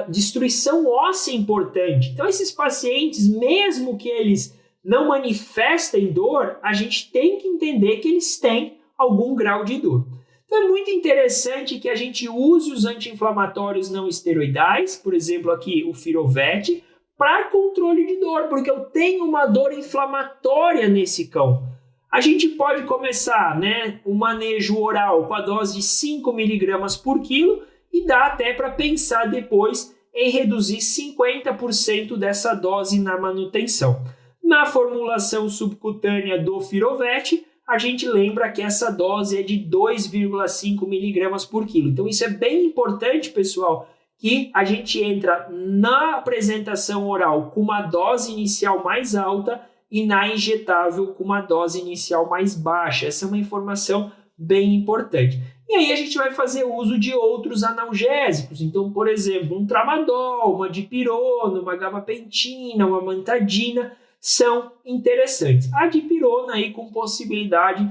destruição óssea importante. Então esses pacientes, mesmo que eles não manifestem dor, a gente tem que entender que eles têm algum grau de dor. Então é muito interessante que a gente use os anti-inflamatórios não esteroidais, por exemplo aqui o Firovect, para controle de dor, porque eu tenho uma dor inflamatória nesse cão. A gente pode começar, o manejo oral com a dose de 5 mg por quilo e dá até para pensar depois em reduzir 50% dessa dose na manutenção. Na formulação subcutânea do Firovect, a gente lembra que essa dose é de 2,5 mg por quilo. Então isso é bem importante, pessoal, que a gente entra na apresentação oral com uma dose inicial mais alta e na injetável com uma dose inicial mais baixa. Essa é uma informação bem importante. E aí a gente vai fazer uso de outros analgésicos. Então, por exemplo, um tramadol, uma dipirona, uma gabapentina, uma amantadina são interessantes. A dipirona aí com possibilidade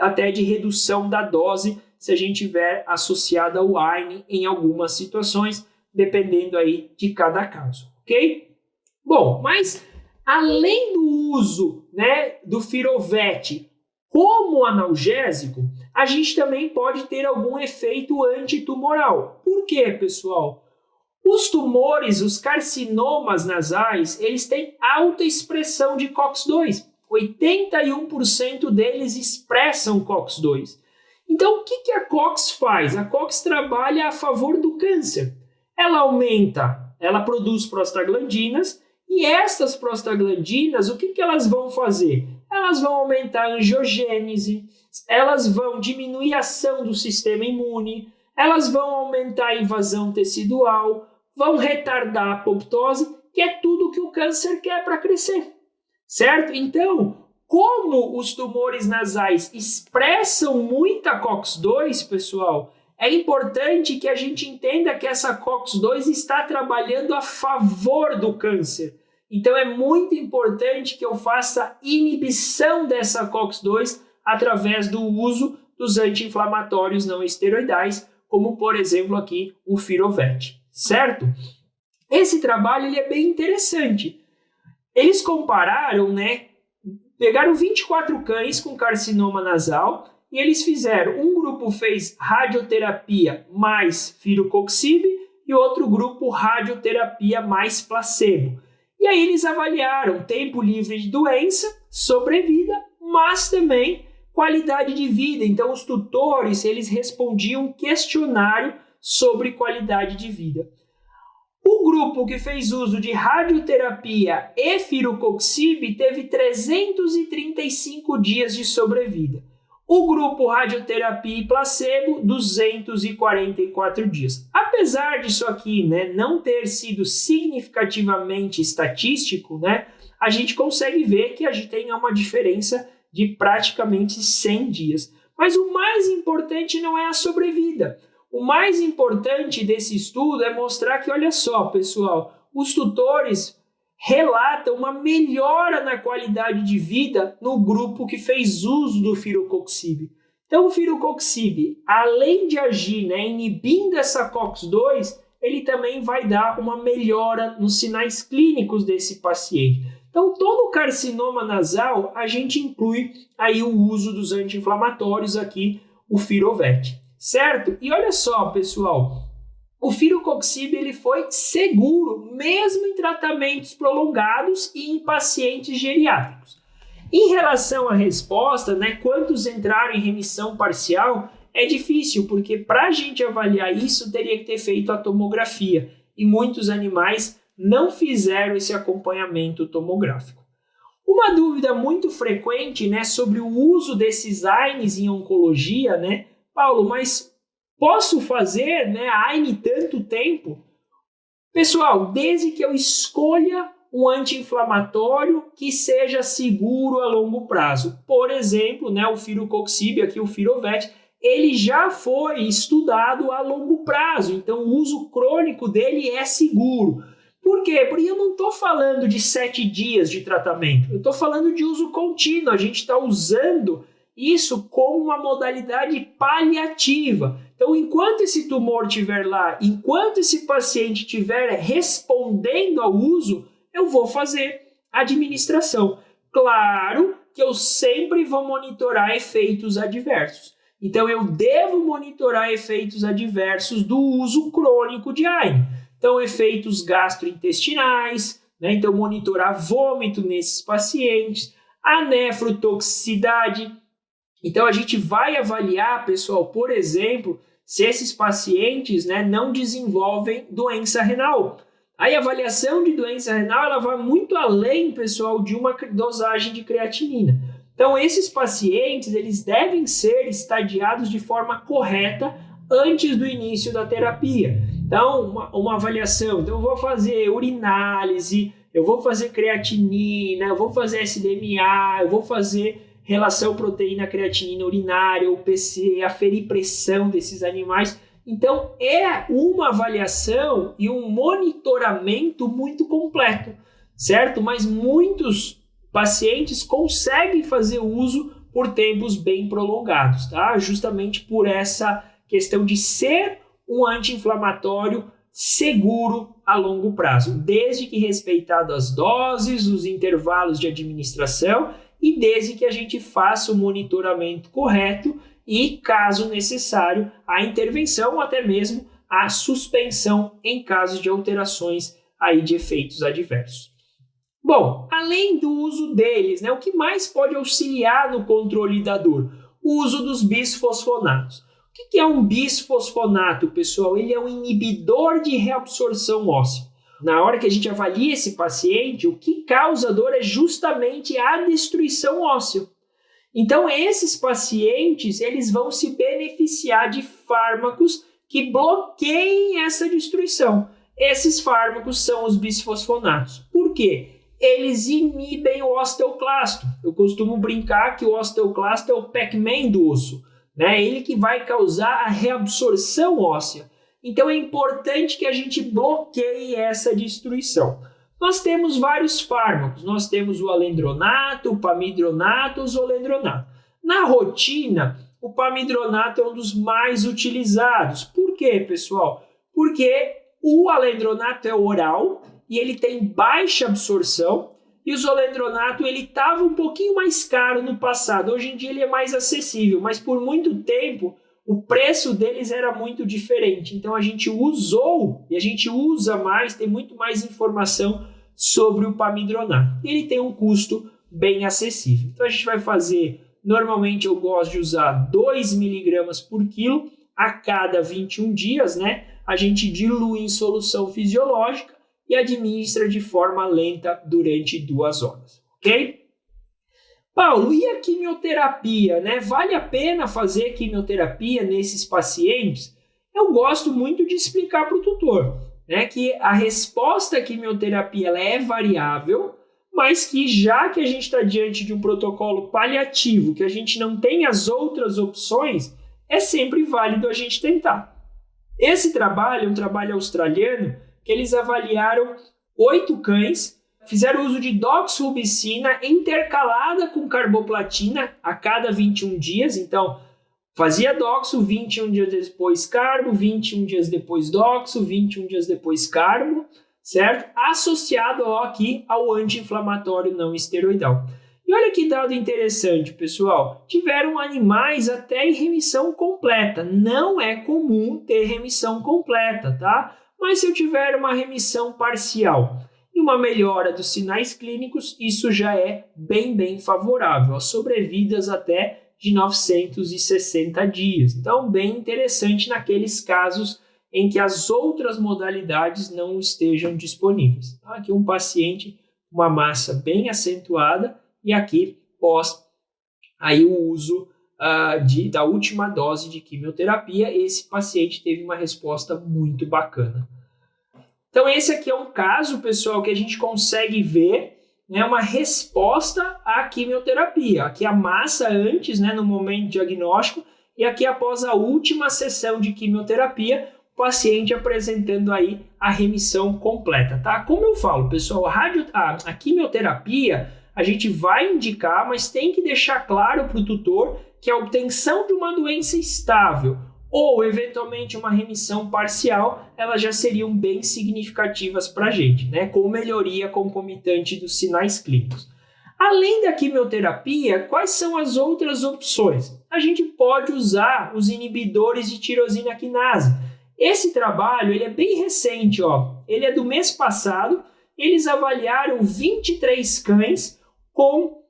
até de redução da dose se a gente tiver associada ao AINE em algumas situações, dependendo aí de cada caso, ok? Bom, mas além do uso do Firovect como analgésico, a gente também pode ter algum efeito antitumoral. Por quê, pessoal? Os tumores, os carcinomas nasais, eles têm alta expressão de COX-2. 81% deles expressam COX-2. Então, o que a COX faz? A COX trabalha a favor do câncer. Ela produz prostaglandinas e essas prostaglandinas, o que elas vão fazer? Elas vão aumentar a angiogênese, elas vão diminuir a ação do sistema imune, elas vão aumentar a invasão tecidual, vão retardar a apoptose, que é tudo que o câncer quer para crescer, certo? Então, como os tumores nasais expressam muita COX-2, pessoal, é importante que a gente entenda que essa COX-2 está trabalhando a favor do câncer. Então, é muito importante que eu faça inibição dessa COX-2 através do uso dos anti-inflamatórios não esteroidais, como, por exemplo, aqui o Firovect, certo? Esse trabalho ele é bem interessante. Eles compararam, pegaram 24 cães com carcinoma nasal e eles fizeram, um grupo fez radioterapia mais firocoxib e outro grupo radioterapia mais placebo. E aí eles avaliaram tempo livre de doença, sobrevida, mas também qualidade de vida. Então os tutores eles respondiam um questionário sobre qualidade de vida. O grupo que fez uso de radioterapia e firocoxib teve 335 dias de sobrevida. O grupo radioterapia e placebo, 244 dias. Apesar disso aqui não ter sido significativamente estatístico, a gente consegue ver que a gente tem uma diferença de praticamente 100 dias. Mas o mais importante não é a sobrevida. O mais importante desse estudo é mostrar que, olha só, pessoal, os tutores relatam uma melhora na qualidade de vida no grupo que fez uso do firocoxib. Então, o firocoxib, além de agir inibindo essa COX-2, ele também vai dar uma melhora nos sinais clínicos desse paciente. Então, todo carcinoma nasal, a gente inclui aí o uso dos anti-inflamatórios aqui, o Firovect, certo? E olha só, pessoal, o firocoxib ele foi seguro mesmo em tratamentos prolongados e em pacientes geriátricos. Em relação à resposta, quantos entraram em remissão parcial, é difícil, porque para a gente avaliar isso, teria que ter feito a tomografia. E muitos animais não fizeram esse acompanhamento tomográfico. Uma dúvida muito frequente sobre o uso desses AINEs em oncologia, Paulo, mas posso fazer AINE tanto tempo? Pessoal, desde que eu escolha um anti-inflamatório que seja seguro a longo prazo. Por exemplo, o firocoxib, aqui o Firovect, ele já foi estudado a longo prazo, então o uso crônico dele é seguro. Por quê? Porque eu não estou falando de 7 dias de tratamento, eu estou falando de uso contínuo, a gente está usando isso como uma modalidade paliativa. Então, enquanto esse tumor estiver lá, enquanto esse paciente estiver respondendo ao uso, eu vou fazer administração. Claro que eu sempre vou monitorar efeitos adversos. Então, eu devo monitorar efeitos adversos do uso crônico de AINE. Então, efeitos gastrointestinais, né? Então, monitorar vômito nesses pacientes, a nefrotoxicidade. Então, a gente vai avaliar, pessoal, por exemplo, se esses pacientes, né, não desenvolvem doença renal. Aí, a avaliação de doença renal ela vai muito além, pessoal, de uma dosagem de creatinina. Então, esses pacientes, eles devem ser estadiados de forma correta antes do início da terapia. Então, uma avaliação. Então, eu vou fazer urinálise, eu vou fazer creatinina, eu vou fazer SDMA, eu vou fazer relação proteína-creatinina urinária, o PC, aferir pressão desses animais. Então, é uma avaliação e um monitoramento muito completo, certo? Mas muitos pacientes conseguem fazer uso por tempos bem prolongados, tá? Justamente por essa questão de ser um anti-inflamatório seguro a longo prazo, desde que respeitado as doses, os intervalos de administração e desde que a gente faça o monitoramento correto e, caso necessário, a intervenção ou até mesmo a suspensão em caso de alterações aí de efeitos adversos. Bom, além do uso deles, né, o que mais pode auxiliar no controle da dor? O uso dos bisfosfonatos. O que é um bisfosfonato, pessoal? Ele é um inibidor de reabsorção óssea. Na hora que a gente avalia esse paciente, o que causa dor é justamente a destruição óssea. Então, esses pacientes eles vão se beneficiar de fármacos que bloqueiem essa destruição. Esses fármacos são os bisfosfonatos. Por quê? Eles inibem o osteoclasto. Eu costumo brincar que o osteoclasto é o Pac-Man do osso, né? Ele que vai causar a reabsorção óssea. Então é importante que a gente bloqueie essa destruição. Nós temos vários fármacos. Nós temos o alendronato, o pamidronato, o zolendronato. Na rotina, o pamidronato é um dos mais utilizados. Por quê, pessoal? Porque o alendronato é oral e ele tem baixa absorção, e o zolendronato ele estava um pouquinho mais caro no passado. Hoje em dia ele é mais acessível, mas por muito tempo o preço deles era muito diferente. Então a gente usou e a gente usa mais, tem muito mais informação sobre o pamidronato. Ele tem um custo bem acessível. Então a gente vai fazer, normalmente eu gosto de usar 2 miligramas por quilo a cada 21 dias, né? A gente dilui em solução fisiológica e administra de forma lenta durante 2 horas, ok? Paulo, e a quimioterapia, né? Vale a pena fazer quimioterapia nesses pacientes? Eu gosto muito de explicar para o tutor, né, que a resposta à quimioterapia ela é variável, mas que já que a gente está diante de um protocolo paliativo, que a gente não tem as outras opções, é sempre válido a gente tentar. Esse trabalho é um trabalho australiano que eles avaliaram 8 cães, fizeram uso de doxorubicina intercalada com carboplatina a cada 21 dias. Então, fazia doxo, 21 dias depois carbo, 21 dias depois doxo, 21 dias depois carbo, certo? Associado aqui ao anti-inflamatório não esteroidal. E olha que dado interessante, pessoal. Tiveram animais até em remissão completa. Não é comum ter remissão completa, tá? Mas se eu tiver uma remissão parcial e uma melhora dos sinais clínicos, isso já é bem favorável. As sobrevidas até de 960 dias. Então, bem interessante naqueles casos em que as outras modalidades não estejam disponíveis. Aqui um paciente, uma massa bem acentuada, e aqui pós aí o uso da última dose de quimioterapia, esse paciente teve uma resposta muito bacana. Então esse aqui é um caso, pessoal, que a gente consegue ver, né, uma resposta à quimioterapia. Aqui a massa antes, né, no momento diagnóstico, e aqui após a última sessão de quimioterapia, o paciente apresentando aí a remissão completa, tá? Como eu falo, pessoal, a quimioterapia a gente vai indicar, mas tem que deixar claro para o tutor que a obtenção de uma doença estável ou eventualmente uma remissão parcial, elas já seriam bem significativas para a gente, né? Com melhoria concomitante dos sinais clínicos. Além da quimioterapia, quais são as outras opções? A gente pode usar os inibidores de tirosina quinase. Esse trabalho ele é bem recente, ó. Ele é do mês passado. Eles avaliaram 23 cães com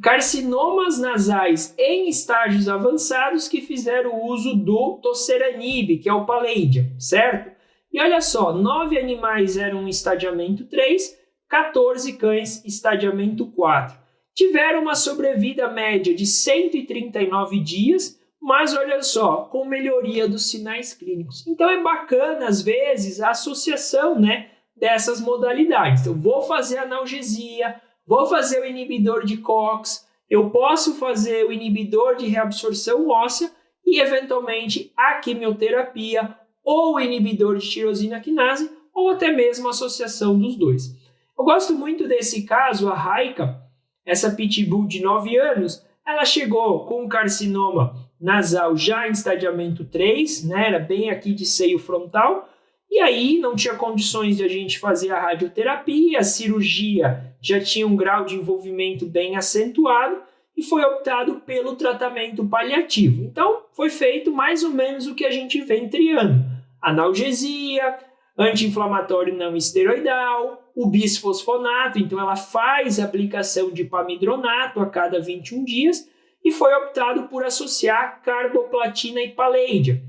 carcinomas nasais em estágios avançados que fizeram uso do toceranib, que é o Paledia, certo? E olha só, 9 animais eram em estadiamento 3, 14 cães estadiamento 4. Tiveram uma sobrevida média de 139 dias, mas olha só, com melhoria dos sinais clínicos. Então é bacana, às vezes, a associação, né, dessas modalidades. Então, vou fazer analgesia, vou fazer o inibidor de COX, eu posso fazer o inibidor de reabsorção óssea e, eventualmente, a quimioterapia ou o inibidor de tirosina quinase ou até mesmo a associação dos dois. Eu gosto muito desse caso, a Raika, essa pitbull de 9 anos, ela chegou com um carcinoma nasal já em estadiamento 3, né, era bem aqui de seio frontal, e aí não tinha condições de a gente fazer a radioterapia, a cirurgia já tinha um grau de envolvimento bem acentuado e foi optado pelo tratamento paliativo. Então foi feito mais ou menos o que a gente vem triando: analgesia, anti-inflamatório não esteroidal, o bisfosfonato, então ela faz a aplicação de pamidronato a cada 21 dias e foi optado por associar carboplatina e Paledia.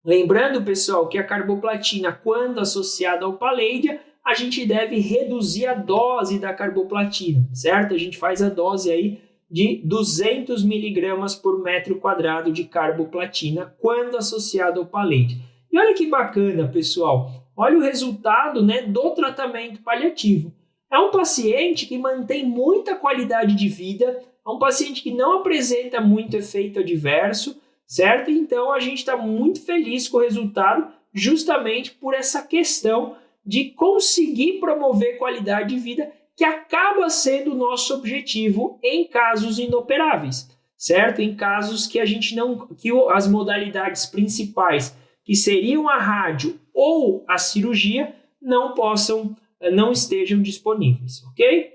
Lembrando, pessoal, que a carboplatina, quando associada ao Paledia, a gente deve reduzir a dose da carboplatina, certo? A gente faz a dose aí de 200 miligramas por metro quadrado de carboplatina quando associado ao Paledia. E olha que bacana, pessoal. Olha o resultado, né, do tratamento paliativo. É um paciente que mantém muita qualidade de vida, é um paciente que não apresenta muito efeito adverso, certo? Então a gente está muito feliz com o resultado, justamente por essa questão de conseguir promover qualidade de vida, que acaba sendo o nosso objetivo em casos inoperáveis, certo? Em casos que a gente não, que as modalidades principais, que seriam a rádio ou a cirurgia, não estejam disponíveis, ok?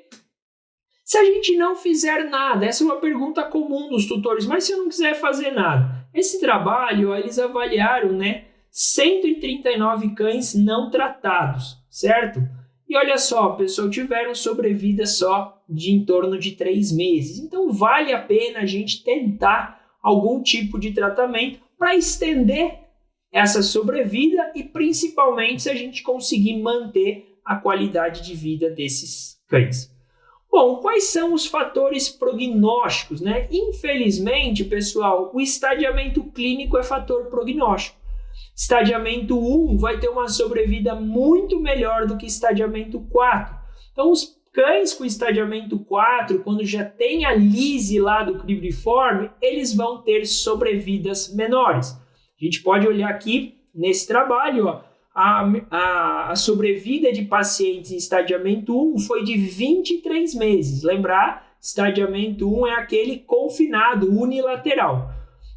Se a gente não fizer nada, essa é uma pergunta comum dos tutores, mas se eu não quiser fazer nada? Esse trabalho, eles avaliaram, né, 139 cães não tratados, certo? E olha só, pessoal, tiveram sobrevida só de em torno de 3 meses. Então vale a pena a gente tentar algum tipo de tratamento para estender essa sobrevida e principalmente se a gente conseguir manter a qualidade de vida desses cães. Bom, quais são os fatores prognósticos, né? Infelizmente, pessoal, o estadiamento clínico é fator prognóstico. Estadiamento 1 vai ter uma sobrevida muito melhor do que estadiamento 4. Então, os cães com estadiamento 4, quando já tem a lise lá do cribriforme, eles vão ter sobrevidas menores. A gente pode olhar aqui nesse trabalho, ó, a sobrevida de pacientes em estadiamento 1 foi de 23 meses. Lembrar, estadiamento 1 é aquele confinado, unilateral.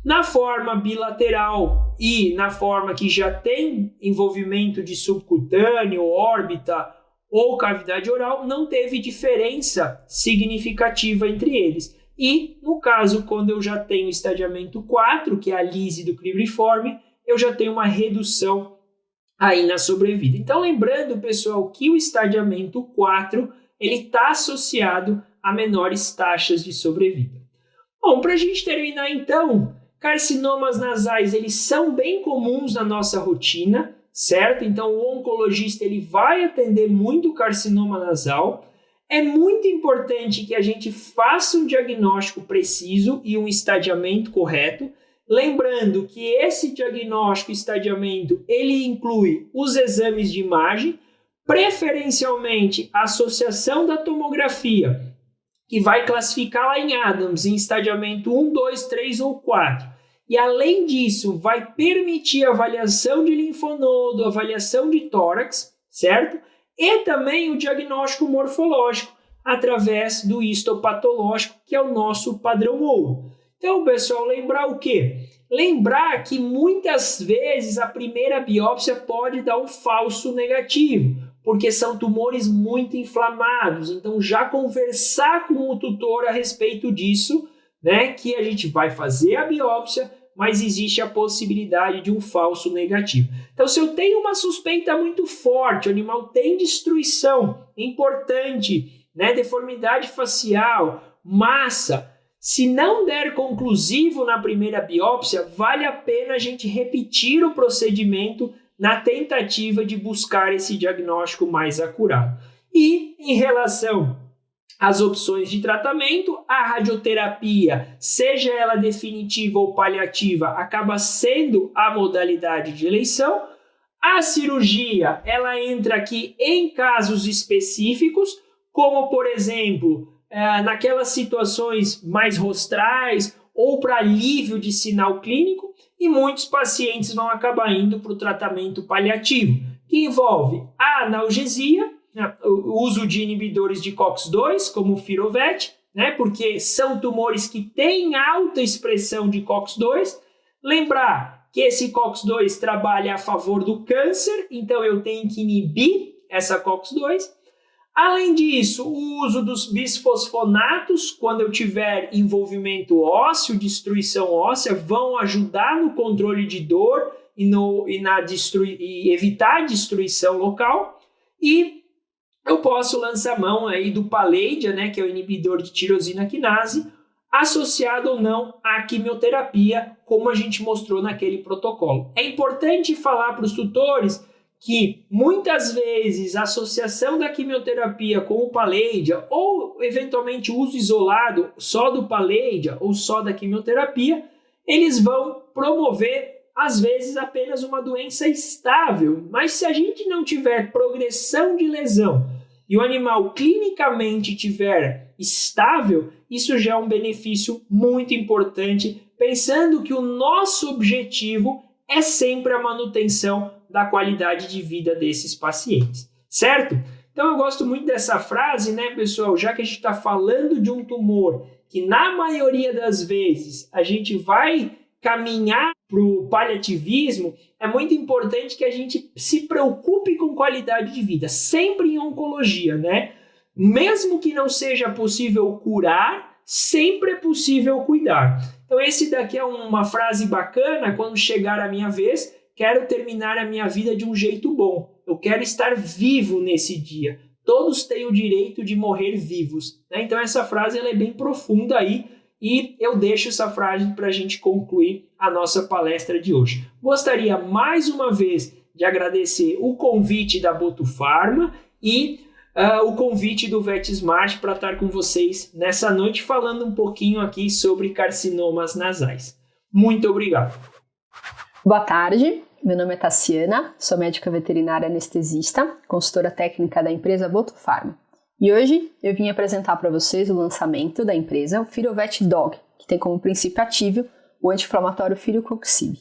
Na forma bilateral e na forma que já tem envolvimento de subcutâneo, órbita ou cavidade oral, não teve diferença significativa entre eles. E, no caso, quando eu já tenho estadiamento 4, que é a lise do cribriforme, eu já tenho uma redução aí na sobrevida. Então, lembrando, pessoal, que o estadiamento 4 ele está associado a menores taxas de sobrevida. Bom, para a gente terminar, então, carcinomas nasais eles são bem comuns na nossa rotina, certo? Então, o oncologista ele vai atender muito carcinoma nasal. É muito importante que a gente faça um diagnóstico preciso e um estadiamento correto. Lembrando que esse diagnóstico e estadiamento, ele inclui os exames de imagem, preferencialmente a associação da tomografia, que vai classificá-la em Adams em estadiamento 1, 2, 3 ou 4. e além disso vai permitir avaliação de linfonodo, avaliação de tórax, certo? E também o diagnóstico morfológico através do histopatológico, que é o nosso padrão ouro. Então, pessoal, lembrar o quê? Lembrar que muitas vezes a primeira biópsia pode dar um falso negativo, porque são tumores muito inflamados. Então, já conversar com o tutor a respeito disso, né, que a gente vai fazer a biópsia, mas existe a possibilidade de um falso negativo. Então, se eu tenho uma suspeita muito forte, o animal tem destruição importante, né, deformidade facial, massa, se não der conclusivo na primeira biópsia, vale a pena a gente repetir o procedimento na tentativa de buscar esse diagnóstico mais acurado. E em relação às opções de tratamento, a radioterapia, seja ela definitiva ou paliativa, acaba sendo a modalidade de eleição. A cirurgia, ela entra aqui em casos específicos, como por exemplo, naquelas situações mais rostrais ou para alívio de sinal clínico, e muitos pacientes vão acabar indo para o tratamento paliativo, que envolve a analgesia, o uso de inibidores de COX-2, como o Firovet, né, porque são tumores que têm alta expressão de COX-2. Lembrar que esse COX-2 trabalha a favor do câncer, então eu tenho que inibir essa COX-2. Além disso, o uso dos bisfosfonatos, quando eu tiver envolvimento ósseo, destruição óssea, vão ajudar no controle de dor e evitar a destruição local. E eu posso lançar mão aí do Paledia, né, que é o inibidor de tirosina quinase, associado ou não à quimioterapia, como a gente mostrou naquele protocolo. É importante falar para os tutores que muitas vezes a associação da quimioterapia com o Paledia ou eventualmente o uso isolado só do Paledia ou só da quimioterapia, eles vão promover às vezes apenas uma doença estável, mas se a gente não tiver progressão de lesão e o animal clinicamente tiver estável, isso já é um benefício muito importante, pensando que o nosso objetivo é sempre a manutenção da qualidade de vida desses pacientes, certo? Então eu gosto muito dessa frase, né, pessoal? Já que a gente está falando de um tumor que na maioria das vezes a gente vai caminhar para o paliativismo, é muito importante que a gente se preocupe com qualidade de vida, sempre em oncologia, né? Mesmo que não seja possível curar, sempre é possível cuidar. Então esse daqui é uma frase bacana. Quando chegar a minha vez, quero terminar a minha vida de um jeito bom. Eu quero estar vivo nesse dia. Todos têm o direito de morrer vivos, né? Então essa frase ela é bem profunda aí e eu deixo essa frase para a gente concluir a nossa palestra de hoje. Gostaria mais uma vez de agradecer o convite da Botufarma e o convite do VetSmart para estar com vocês nessa noite falando um pouquinho aqui sobre carcinomas nasais. Muito obrigado. Boa tarde, meu nome é Tassiana, sou médica veterinária anestesista, consultora técnica da empresa Botufarma. E hoje eu vim apresentar para vocês o lançamento da empresa, o Firovet Dog, que tem como princípio ativo o anti-inflamatório Firocoxib.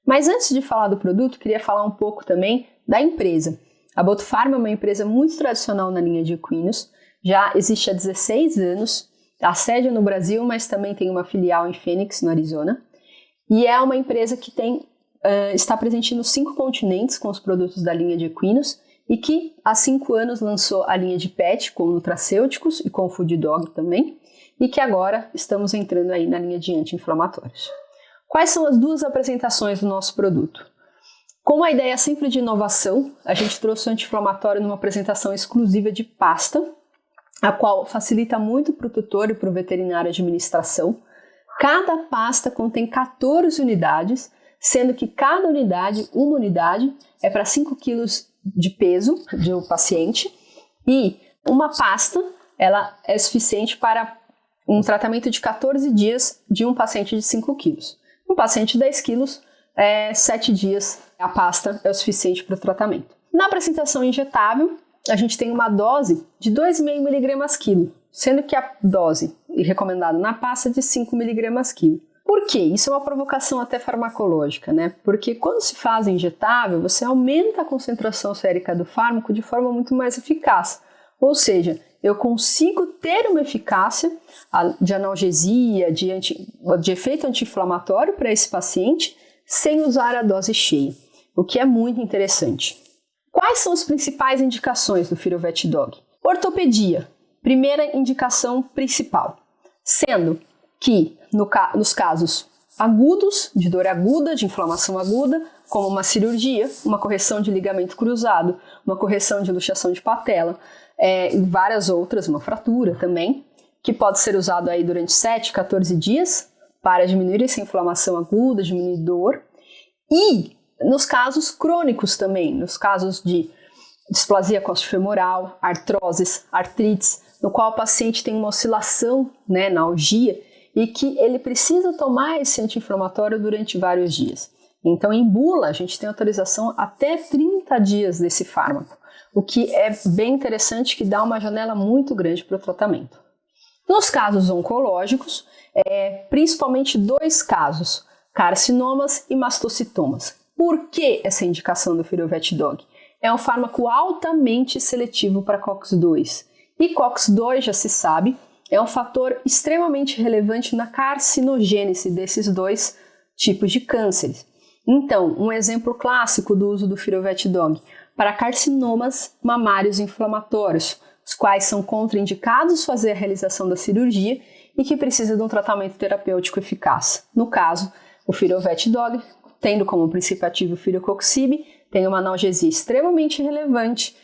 Mas antes de falar do produto, queria falar um pouco também da empresa. A Botufarma é uma empresa muito tradicional na linha de equinos, já existe há 16 anos, a sede é no Brasil, mas também tem uma filial em Phoenix, no Arizona, e é uma empresa que está presente nos 5 continentes com os produtos da linha de equinos e que há 5 anos lançou a linha de pet com nutracêuticos e com food dog também, e que agora estamos entrando aí na linha de anti-inflamatórios. Quais são as 2 apresentações do nosso produto? Com a ideia sempre de inovação, a gente trouxe o anti-inflamatório numa apresentação exclusiva de pasta, a qual facilita muito para o tutor e para o veterinário a administração. Cada pasta contém 14 unidades, sendo que cada unidade, uma unidade, é para 5 kg de peso do paciente e uma pasta ela é suficiente para um tratamento de 14 dias de um paciente de 5 kg. Um paciente de 10 kg, 7 dias a pasta é o suficiente para o tratamento. Na apresentação injetável, a gente tem uma dose de 2,5 mg/kg, sendo que a dose recomendada na pasta é de 5 mg/kg. Por quê? Isso é uma provocação até farmacológica, né? Porque quando se faz injetável, você aumenta a concentração sérica do fármaco de forma muito mais eficaz. Ou seja, eu consigo ter uma eficácia de analgesia, de efeito anti-inflamatório para esse paciente, sem usar a dose cheia, o que é muito interessante. Quais são as principais indicações do Firovet-Dog? Ortopedia, primeira indicação principal, sendo que nos casos agudos, de dor aguda, de inflamação aguda, como uma cirurgia, uma correção de ligamento cruzado, uma correção de luxação de patela, e várias outras, uma fratura também, que pode ser usado aí durante 7, 14 dias para diminuir essa inflamação aguda, diminuir dor. E nos casos crônicos também, nos casos de displasia coxofemoral, artroses, artrites, no qual o paciente tem uma oscilação, né, na algia, e que ele precisa tomar esse anti-inflamatório durante vários dias. Então, em bula, a gente tem autorização até 30 dias desse fármaco, o que é bem interessante, que dá uma janela muito grande para o tratamento. Nos casos oncológicos, principalmente 2 casos, carcinomas e mastocitomas. Por que essa indicação do Firovet-Dog? É um fármaco altamente seletivo para COX-2. E COX-2, já se sabe, é um fator extremamente relevante na carcinogênese desses 2 tipos de cânceres. Então, um exemplo clássico do uso do Firovet-Dog para carcinomas mamários inflamatórios, os quais são contraindicados fazer a realização da cirurgia e que precisam de um tratamento terapêutico eficaz. No caso, o Firovet-Dog, tendo como princípio ativo o firocoxib, tem uma analgesia extremamente relevante,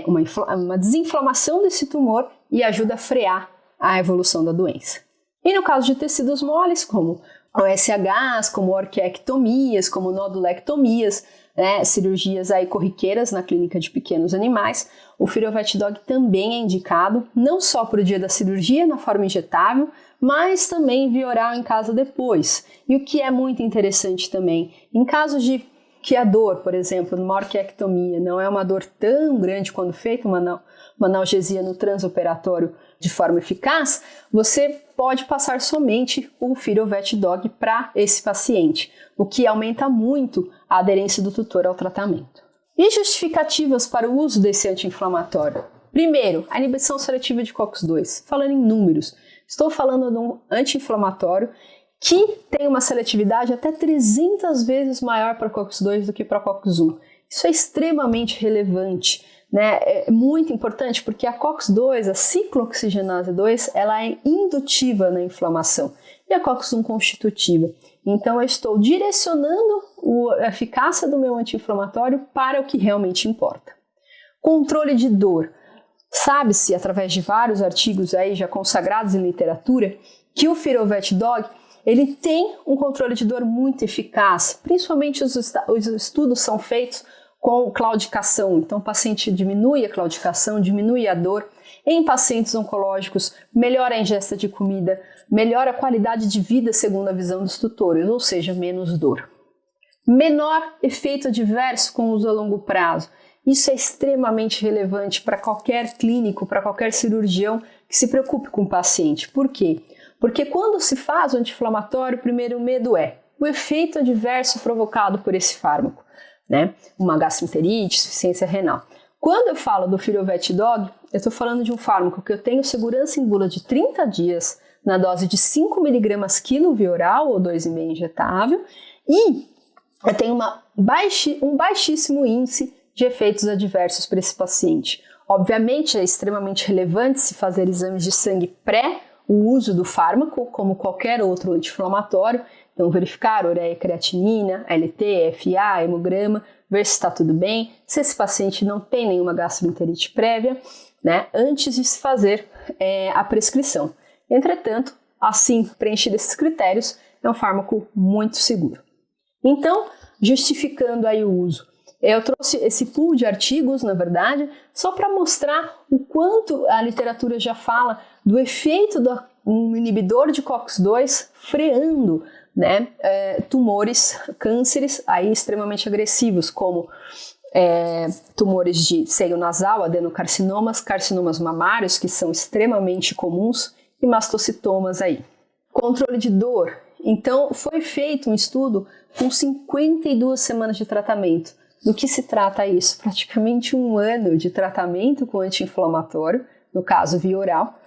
uma desinflamação desse tumor e ajuda a frear a evolução da doença. E no caso de tecidos moles, como OSHs, como orquiectomias, como nodulectomias, né, cirurgias aí corriqueiras na clínica de pequenos animais, o Firovet-Dog também é indicado, não só para o dia da cirurgia na forma injetável, mas também via oral em casa depois. E o que é muito interessante também, em casos de que a dor, por exemplo, numa orquiectomia, não é uma dor tão grande quando feita uma analgesia no transoperatório de forma eficaz, você pode passar somente o Firovet-Dog para esse paciente, o que aumenta muito a aderência do tutor ao tratamento. E justificativas para o uso desse anti-inflamatório? Primeiro, a inibição seletiva de COX-2. Falando em números, estou falando de um anti-inflamatório que tem uma seletividade até 300 vezes maior para COX-2 do que para COX-1. Isso é extremamente relevante, né? É muito importante porque a COX-2, a ciclooxigenase 2, ela é indutiva na inflamação e a COX-1 constitutiva. Então eu estou direcionando a eficácia do meu anti-inflamatório para o que realmente importa. Controle de dor. Sabe-se, através de vários artigos aí já consagrados em literatura, que o Firovet-Dog ele tem um controle de dor muito eficaz, principalmente os estudos são feitos com claudicação, então o paciente diminui a claudicação, diminui a dor. Em pacientes oncológicos, melhora a ingesta de comida, melhora a qualidade de vida segundo a visão dos tutores, ou seja, menos dor. Menor efeito adverso com uso a longo prazo. Isso é extremamente relevante para qualquer clínico, para qualquer cirurgião que se preocupe com o paciente. Por quê? Porque quando se faz o anti-inflamatório, o primeiro medo é o efeito adverso provocado por esse fármaco, né? Uma gastroenterite, insuficiência renal. Quando eu falo do Firovet-Dog, eu estou falando de um fármaco que eu tenho segurança em bula de 30 dias, na dose de 5 mg quilo via oral ou 2,5 injetável, e eu tenho um baixíssimo índice de efeitos adversos para esse paciente. Obviamente, é extremamente relevante se fazer exames de sangue pré o uso do fármaco, como qualquer outro anti-inflamatório, então verificar ureia, creatinina, LT, FA, hemograma, ver se está tudo bem, se esse paciente não tem nenhuma gastroenterite prévia, né, antes de se fazer a prescrição. Entretanto, assim, preenchido esses critérios, é um fármaco muito seguro. Então, justificando aí o uso, eu trouxe esse pool de artigos, na verdade, só para mostrar o quanto a literatura já fala do efeito do um inibidor de COX-2 freando, né, tumores, cânceres aí extremamente agressivos, como tumores de seio nasal, adenocarcinomas, carcinomas mamários, que são extremamente comuns, e mastocitomas aí. Controle de dor Então, foi feito um estudo com 52 semanas de tratamento. Do que se trata isso? Praticamente 1 ano de tratamento com anti-inflamatório, no caso via oral,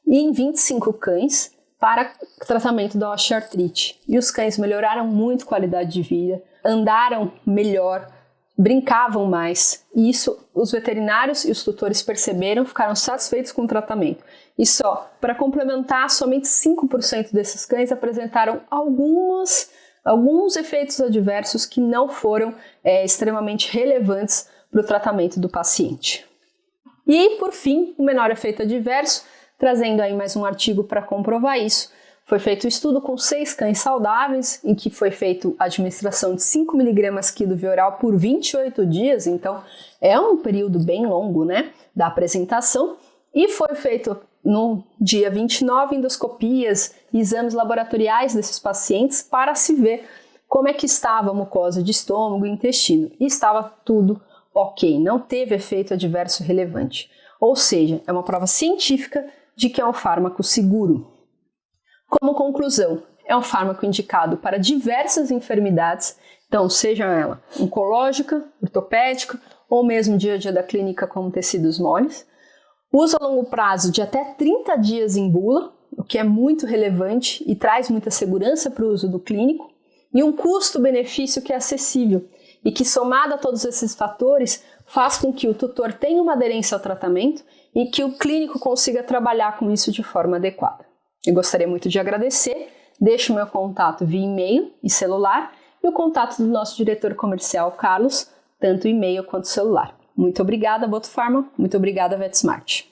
e em 25 cães para tratamento da osteoartrite. E os cães melhoraram muito a qualidade de vida, andaram melhor, brincavam mais. E isso os veterinários e os tutores perceberam, ficaram satisfeitos com o tratamento. E só, para complementar, somente 5% desses cães apresentaram alguns efeitos adversos que não foram extremamente relevantes para o tratamento do paciente. E, por fim, o menor efeito adverso, trazendo aí mais um artigo para comprovar isso, foi feito um estudo com 6 cães saudáveis, em que foi feita a administração de 5 mg quilo via oral por 28 dias, então é um período bem longo, né, da apresentação, e foi feito no dia 29 endoscopias e exames laboratoriais desses pacientes para se ver como é que estava a mucosa de estômago e intestino. E estava tudo ok, não teve efeito adverso relevante. Ou seja, é uma prova científica de que é um fármaco seguro. Como conclusão, é um fármaco indicado para diversas enfermidades, então seja ela oncológica, ortopédica ou mesmo dia a dia da clínica como tecidos moles. Uso a longo prazo de até 30 dias em bula, o que é muito relevante e traz muita segurança para o uso do clínico, e um custo-benefício que é acessível e que, somado a todos esses fatores, faz com que o tutor tenha uma aderência ao tratamento e que o clínico consiga trabalhar com isso de forma adequada. Eu gostaria muito de agradecer, deixo o meu contato via e-mail e celular e o contato do nosso diretor comercial, Carlos, tanto e-mail quanto celular. Muito obrigada, Botufarma. Muito obrigada, VetSmart.